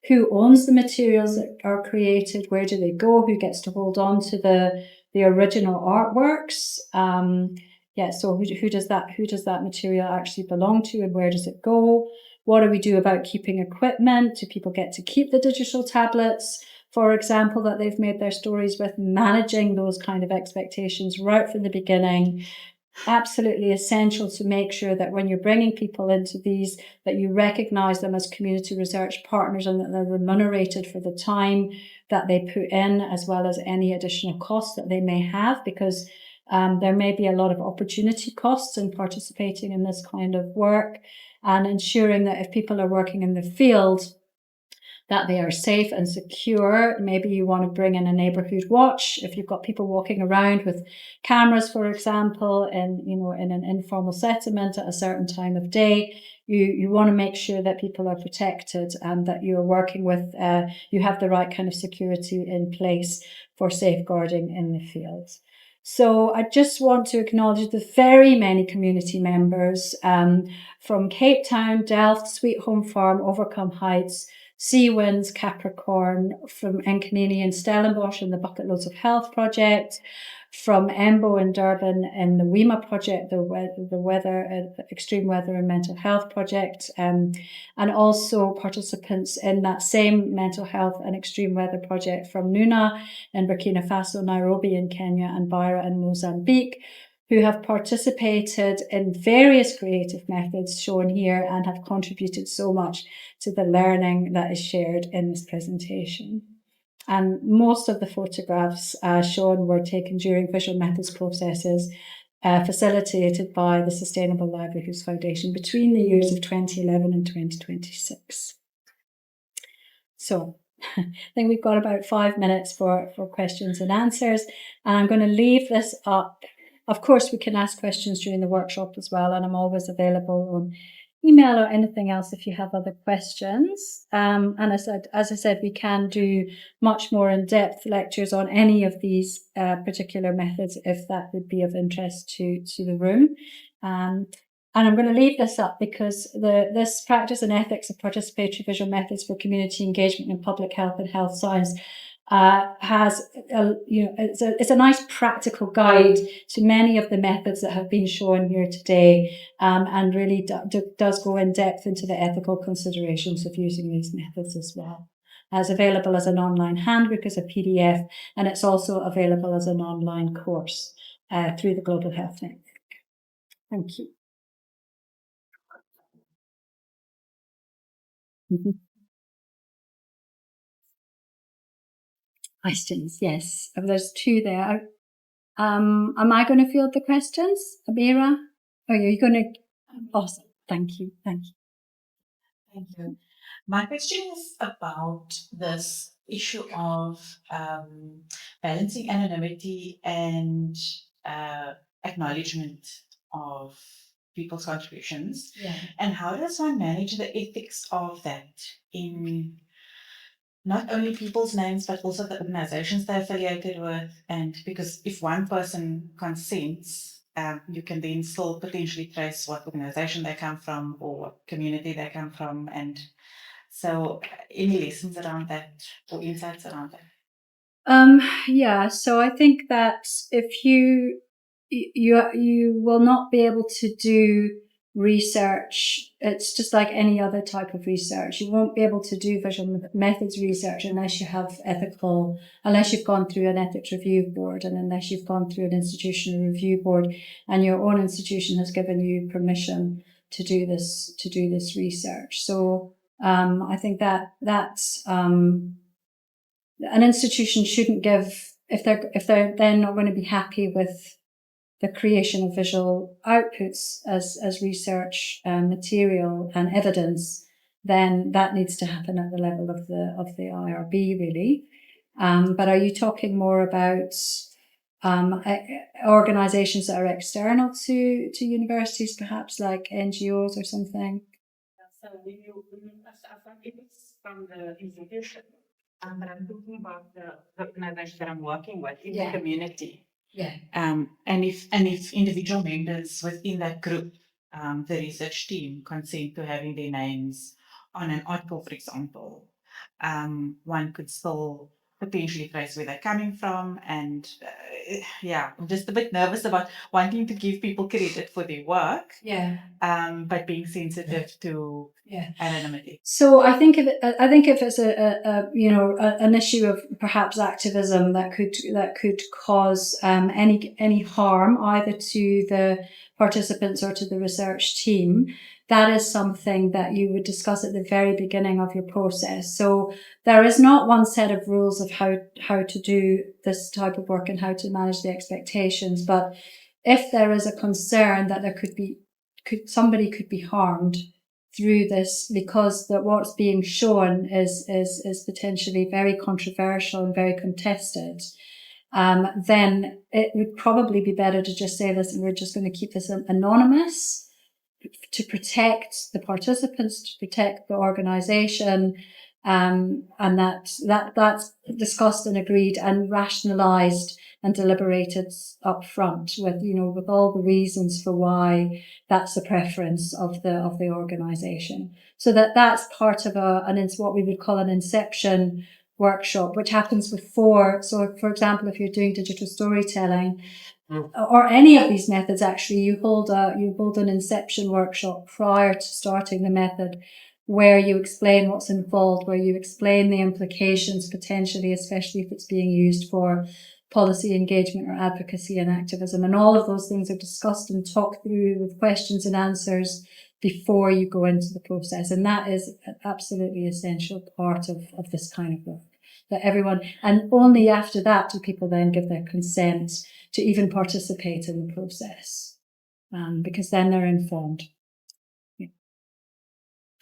Who owns the materials that are created? Where do they go? Who gets to hold on to the original artworks? So who does that material actually belong to, and where does it go? What do we do about keeping equipment? Do people get to keep the digital tablets, for example, that they've made their stories with? Managing those kind of expectations right from the beginning. Absolutely essential to make sure that when you're bringing people into these, that you recognise them as community research partners and that they're remunerated for the time that they put in, as well as any additional costs that they may have, because there may be a lot of opportunity costs in participating in this kind of work, and ensuring that if people are working in the field, that they are safe and secure. Maybe you want to bring in a neighborhood watch. If you've got people walking around with cameras, for example, in an informal settlement at a certain time of day, you want to make sure that people are protected and that you're working with, you have the right kind of security in place for safeguarding in the field. So I just want to acknowledge the very many community members from Cape Town, Delft, Sweet Home Farm, Overcome Heights, Sea Winds, Capricorn, from Encanini and Stellenbosch and the Bucket Loads of Health project, from EMBO in Durban and the WEMA project, the Extreme Weather and Mental Health project, and also participants in that same mental health and extreme weather project from Nuna in Burkina Faso, Nairobi in Kenya, and Beira in Mozambique, who have participated in various creative methods shown here and have contributed so much to the learning that is shared in this presentation. And most of the photographs shown were taken during visual methods processes facilitated by the Sustainable Livelihoods Foundation between the years of 2011 and 2026. So I think we've got about 5 minutes for questions and answers, and I'm going to leave this up Of course, we can ask questions during the workshop as well, and I'm always available on email or anything else if you have other questions. And as I said, we can do much more in-depth lectures on any of these particular methods if that would be of interest to the room. And I'm going to leave this up because this practice and ethics of participatory visual methods for community engagement in public health and health science it's a nice practical guide to many of the methods that have been shown here today, and really does go in depth into the ethical considerations of using these methods as well. It's available as an online handbook, as a PDF, and it's also available as an online course through the Global Health Network. Thank you. Questions, yes. There's two there. Am I going to field the questions, Amira? Are you going to? Awesome. Thank you. Thank you. My question is about this issue of balancing anonymity and acknowledgement of people's contributions. Yeah. And how does one manage the ethics of that in not only people's names, but also the organizations they're affiliated with? And because if one person consents, you can then still potentially trace what organization they come from or what community they come from. And so any lessons around that or insights around that? Yeah, so I think that if you will not be able to do research. It's just like any other type of research. You won't be able to do visual methods research unless you've gone through an ethics review board, and unless you've gone through an institutional review board and your own institution has given you permission to do this research. So I think that's an institution shouldn't give, if they're then not going to be happy with the creation of visual outputs as research material and evidence, then that needs to happen at the level of the IRB really. But are you talking more about organizations that are external to universities, perhaps like NGOs or something? So if it's from the institution, but I'm talking about the organization that I'm working with in the community. Yeah. And if individual members within that group, the research team, consent to having their names on an article, for example, one could still potentially trace where they're coming from. And I'm just a bit nervous about wanting to give people credit for their work. Yeah. But being sensitive to anonymity. So I think if it's an issue of perhaps activism that could cause any harm either to the participants or to the research team, that is something that you would discuss at the very beginning of your process. So there is not one set of rules of how to do this type of work and how to manage the expectations. But if there is a concern that somebody could be harmed through this, because what's being shown is potentially very controversial and very contested, then it would probably be better to just say, listen, we're just going to keep this anonymous to protect the participants, to protect the organization, and that's discussed and agreed and rationalized and deliberated up front with all the reasons for why that's the preference of the organization. So that's part of what we would call an inception workshop, which happens before. So for example, if you're doing digital storytelling, or any of these methods, actually, you hold an inception workshop prior to starting the method, where you explain what's involved, where you explain the implications potentially, especially if it's being used for policy engagement or advocacy and activism. And all of those things are discussed and talked through with questions and answers before you go into the process. And that is an absolutely essential part of this kind of work. That everyone, and only after that do people then give their consent to even participate in the process, because then they're informed. Yeah.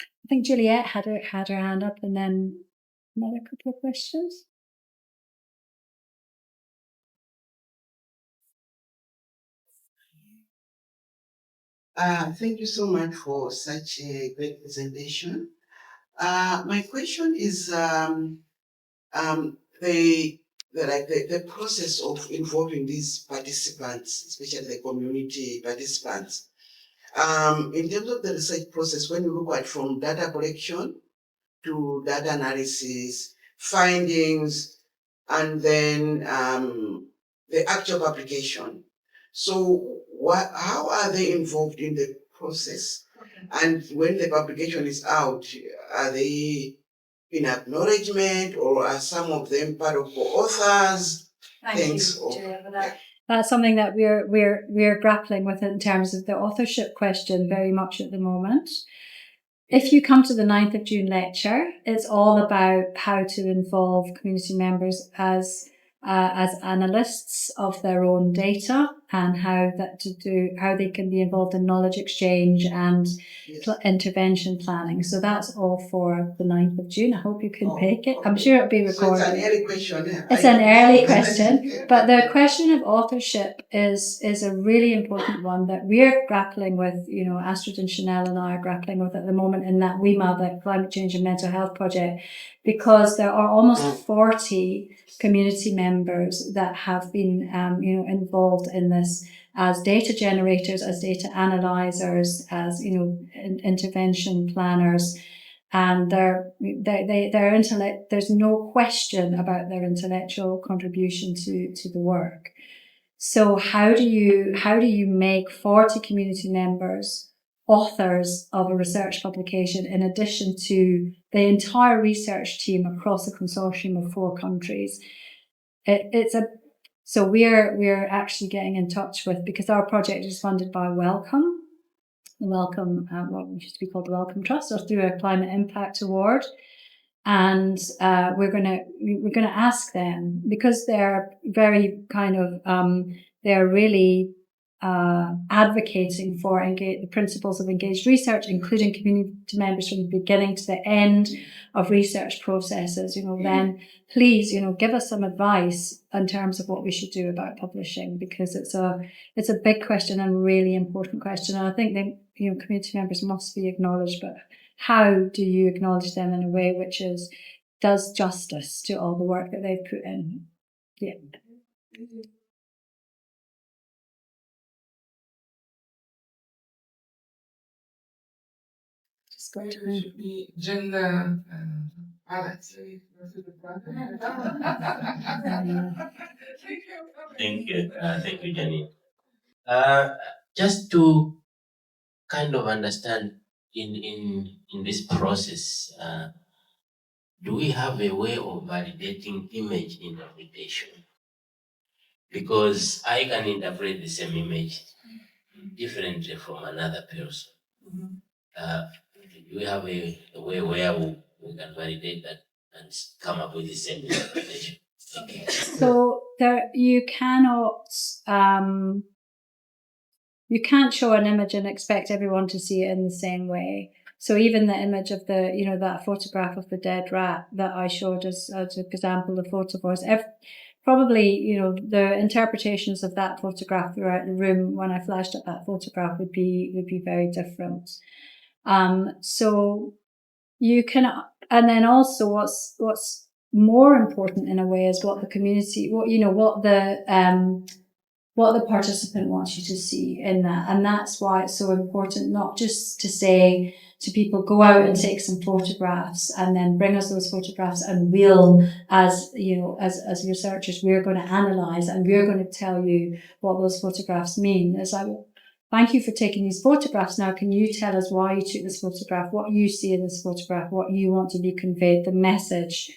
I think Juliet had her hand up, and then another couple of questions. Thank you so much for such a great presentation. My question is the process of involving these participants, especially the community participants. In terms of the research process, when you look at from data collection to data analysis, findings, and then the actual publication. So, how are they involved in the process? And when the publication is out, are they in acknowledgement, or are some of them part of co-authors? Thanks. Julia, for that. That's something that we're grappling with in terms of the authorship question very much at the moment. If you come to the 9th of June lecture, it's all about how to involve community members as analysts of their own data, and how they can be involved in knowledge exchange and intervention planning. So that's all for the 9th of June. I hope you can make it. I'm sure it'll be recorded. So it's an early question. It's an early question, but the question of authorship is a really important one that we're grappling with. Astrid and Chanel and I are grappling with at the moment in that WEMA, the Climate Change and Mental Health Project, because there are almost 40 community members that have been, involved in this as data generators, as data analyzers, as intervention planners. And their intellect, there's no question about their intellectual contribution to the work. So how do you make 40 community members authors of a research publication in addition to the entire research team across a consortium of 4 countries? So we're actually getting in touch with, because our project is funded by Wellcome, what used to be called the Wellcome Trust, or through a Climate Impact Award. And we're gonna ask them, because they're very kind of they're really advocating for the principles of engaged research, including community members from the beginning to the end of research processes. Then please, give us some advice in terms of what we should do about publishing, because it's a big question and a really important question. And I think that community members must be acknowledged, but how do you acknowledge them in a way which does justice to all the work that they've put in? Yeah. Should be gender balance. Thank you. Thank you, Janine. Just to kind of understand in this process, do we have a way of validating image interpretation? Because I can interpret the same image differently from another person. Do we have a way where we can validate that and come up with the same interpretation? Okay. So you can't show an image and expect everyone to see it in the same way. So even the image of that photograph of the dead rat that I showed as an example of photophores, probably, the interpretations of that photograph throughout the room when I flashed up that photograph would be very different. So you can, and then also what's more important in a way is what the community, what the participant wants you to see in that. And that's why it's so important, not just to say to people, go out and take some photographs and then bring us those photographs, and we'll, as researchers, we're going to analyze and we're going to tell you what those photographs mean. It's like, thank you for taking these photographs. Now, can you tell us why you took this photograph, what you see in this photograph, what you want to be conveyed, the message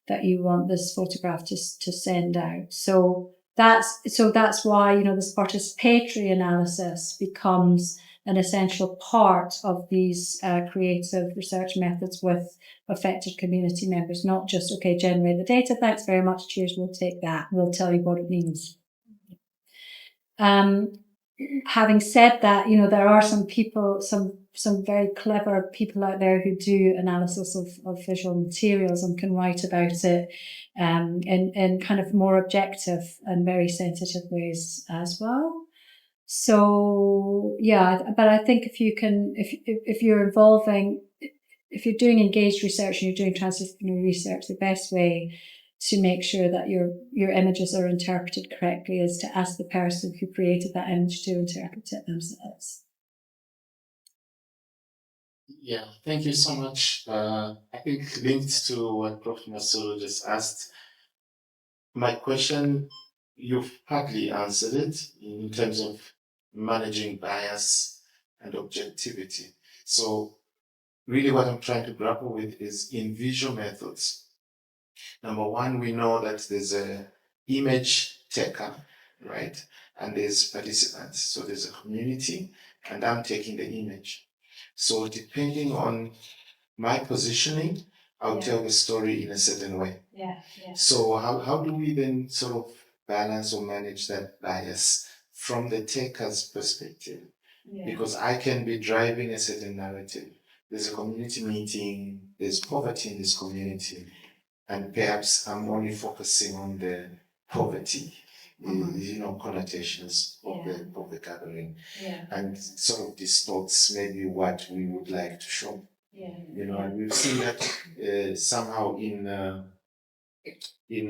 that you want this photograph to send out. So that's why, this participatory analysis becomes an essential part of these creative research methods with affected community members, not just, okay, generate the data, thanks very much, cheers, we'll take that, we'll tell you what it means. Having said that, there are some people, some very clever people out there who do analysis of visual materials and can write about it in kind of more objective and very sensitive ways as well. So yeah, but I think if you can, if you're involving, if you're doing engaged research and you're doing transdisciplinary research, the best way to make sure that your images are interpreted correctly is to ask the person who created that image to interpret it themselves. Yeah, thank you so much. I think linked to what Prof. Masolo just asked, my question, you've partly answered it in terms of managing bias and objectivity. So really what I'm trying to grapple with is in visual methods. Number one, we know that there's a image taker, right? And there's participants. So there's a community and I'm taking the image. So depending on my positioning, I'll tell the story in a certain way. So how do we then sort of balance or manage that bias from the taker's perspective? Because I can be driving a certain narrative. There's a community meeting, there's poverty in this community, and perhaps I'm only focusing on the poverty, connotations of the gathering, and sort of distorts maybe what we would like to show. And we've seen that somehow in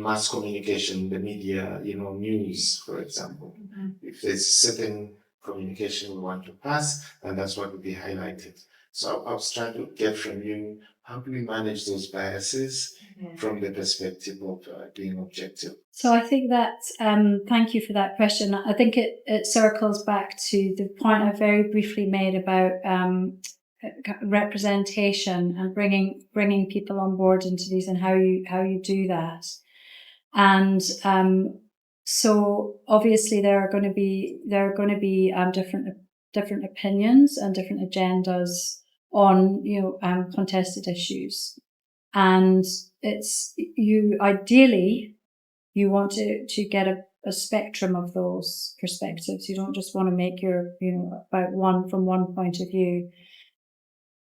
mass communication, the media, news, for example. If there's certain communication we want to pass, and that's what will be highlighted. So I was trying to get from you, how do we manage those biases from the perspective of being objective? So I think that, thank you for that question. I think it circles back to the point I very briefly made about representation and bringing people on board into these and how you do that. And so obviously there are going to be different opinions and different agendas on contested issues, and it's ideally you want to get a spectrum of those perspectives. You don't just want to make your about one from one point of view.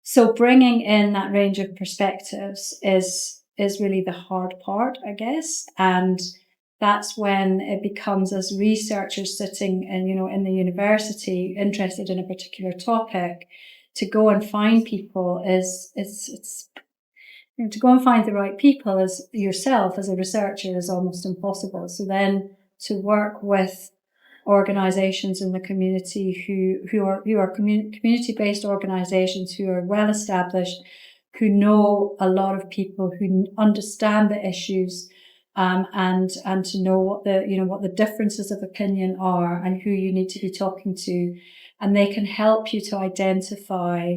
So bringing in that range of perspectives is really the hard part, I guess. And that's when it becomes, as researchers sitting in the university interested in a particular topic, to go and find people to go and find the right people as yourself as a researcher is almost impossible. So then to work with organizations in the community who are community-based organizations who are well established, who know a lot of people, who understand the issues, and to know what the differences of opinion are and who you need to be talking to, and they can help you to identify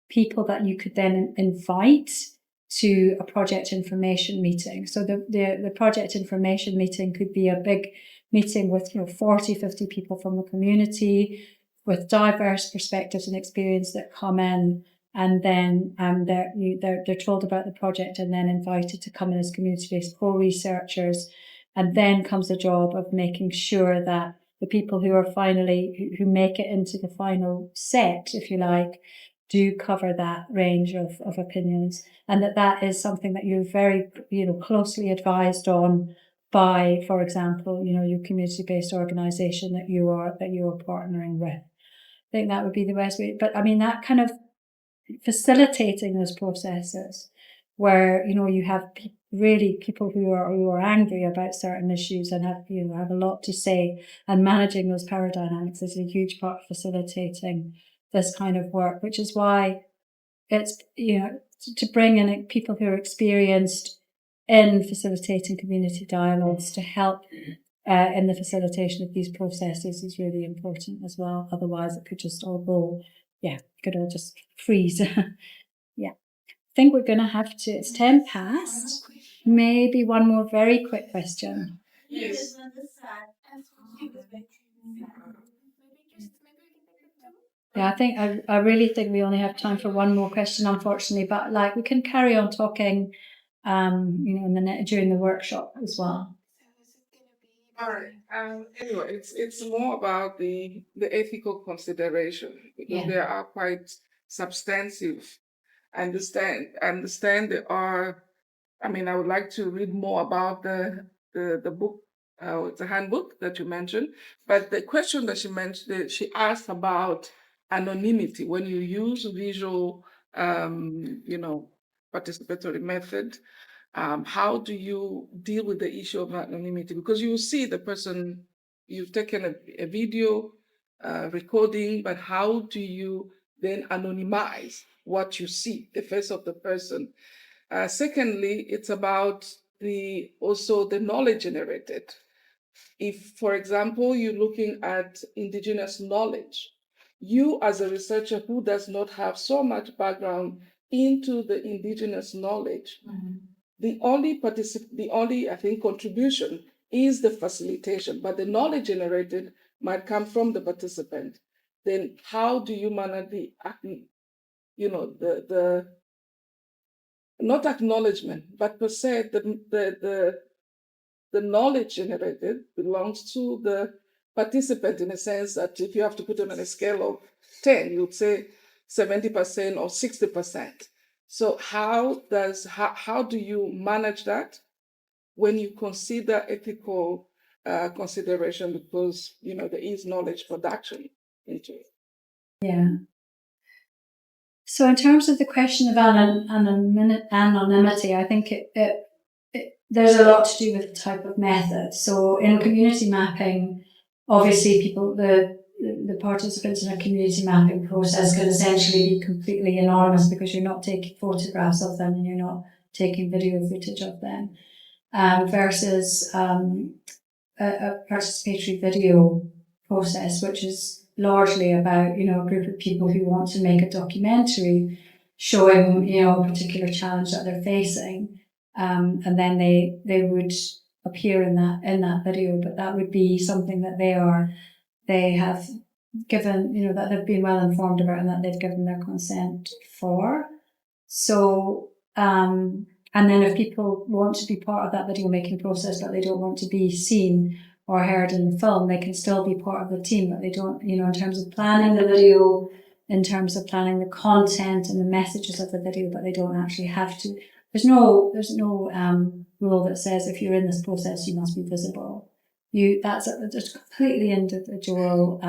people that you could then invite to a project information meeting. So the project information meeting could be a big meeting with 40, 50 people from the community with diverse perspectives and experience that come in, and then they're told about the project and then invited to come in as community-based co-researchers. And then comes the job of making sure that the people who are who make it into the final set, if you like, do cover that range of opinions, and that is something that you're very closely advised on by, for example, your community-based organization that you are partnering with. I think that would be the best way. But I mean, that kind of facilitating those processes where you have really people who are angry about certain issues and have a lot to say, and managing those power dynamics is a huge part of facilitating this kind of work, which is why it's to bring in people who are experienced in facilitating community dialogues to help in the facilitation of these processes is really important as well. Otherwise, it could just all go, could all just freeze. Yeah. I think we're going to have to, it's 10 past. Maybe one more very quick question. Yes. Yeah, I really think we only have time for one more question, unfortunately, but we can carry on talking, during the workshop as well. All right. Anyway, it's more about the ethical consideration, because they are quite substantive. I understand they are. I mean, I would like to read more about the book it's a handbook that you mentioned, but the question that she mentioned, she asked about anonymity when you use visual, participatory method. How do you deal with the issue of anonymity? Because you see the person, you've taken a video recording, but how do you then anonymize what you see, the face of the person? Secondly, it's about also the knowledge generated. If, for example, you're looking at indigenous knowledge, you as a researcher who does not have so much background into the indigenous knowledge, the only I think contribution is the facilitation, but the knowledge generated might come from the participant. Then how do you manage the not acknowledgement, but per se the knowledge generated belongs to the participant, in a sense that if you have to put it on a scale of 10, you'd say 70% or 60%. So how do you manage that when you consider ethical consideration, because there is knowledge production into it? Yeah. So in terms of the question of anonymity, I think there's a lot to do with the type of method. So in community mapping, obviously the participants in a community mapping process can essentially be completely anonymous because you're not taking photographs of them and you're not taking video footage of them, versus a participatory video process, which is largely about, a group of people who want to make a documentary showing, a particular challenge that they're facing. And then they would appear in that video, but that would be something that they have given, that they've been well informed about and that they've given their consent for. So, and then if people want to be part of that video making process, but they don't want to be seen or heard in the film, they can still be part of the team, but they don't, in terms of planning the video, in terms of planning the content and the messages of the video, but they don't actually have to. There's no rule that says if you're in this process, you must be visible. That's a completely individual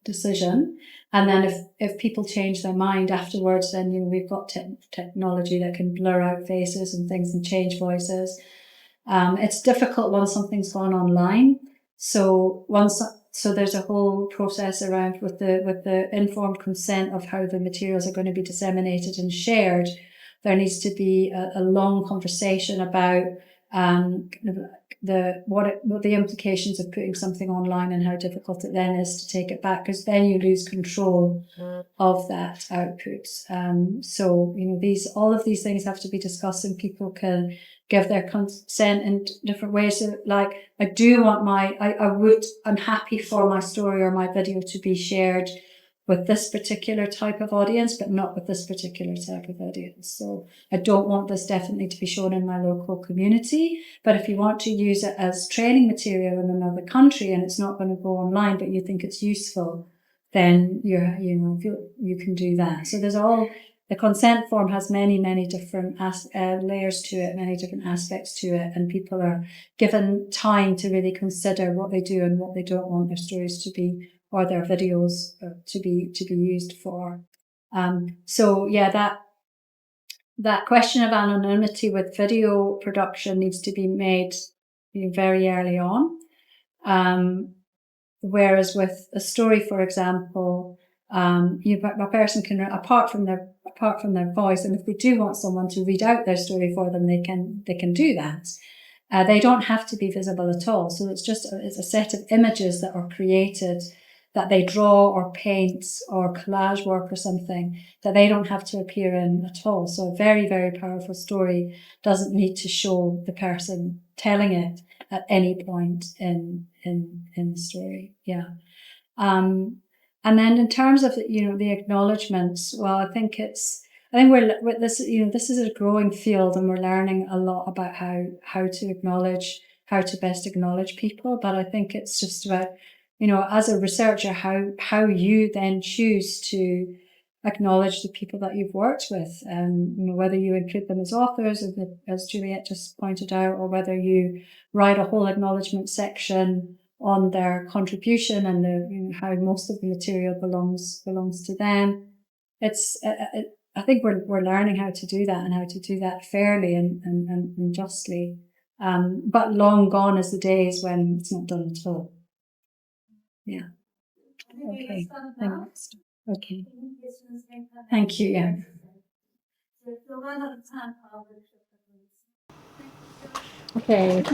decision. And then if people change their mind afterwards, then we've got technology that can blur out faces and things and change voices. It's difficult once something's gone online. So there's a whole process around with the informed consent of how the materials are going to be disseminated and shared. There needs to be a long conversation about what the implications of putting something online and how difficult it then is to take it back, because then you lose control of that output. So all of these things have to be discussed, and people can give their consent in different ways. So, like, I'm happy for my story or my video to be shared with this particular type of audience, but not with this particular type of audience. So I don't want this definitely to be shown in my local community, but if you want to use it as training material in another country and it's not going to go online, but you think it's useful, then you can do that. So the consent form has many, many different layers to it, many different aspects to it, and people are given time to really consider what they do and what they don't want their stories to be, or their videos to be used for. So yeah, that question of anonymity with video production needs to be made very early on. Whereas with a story, for example, a person can, apart from their voice, and if they do want someone to read out their story for them, they can do that. They don't have to be visible at all. So it's a set of images that are created, that they draw or paint or collage work or something, that they don't have to appear in at all. So a very, very powerful story doesn't need to show the person telling it at any point in the story. Yeah. And then in terms of the acknowledgements, well, I think this is a growing field, and we're learning a lot about how to best acknowledge people. But I think it's just about, as a researcher, how you then choose to acknowledge the people that you've worked with, whether you include them as authors, as Juliet just pointed out, or whether you write a whole acknowledgement section on their contribution and how most of the material belongs to them. I think we're learning how to do that and how to do that fairly and justly. But long gone is the days when it's not done at all. Yeah. Okay. Thanks. Okay. Thank you. Yeah. Okay.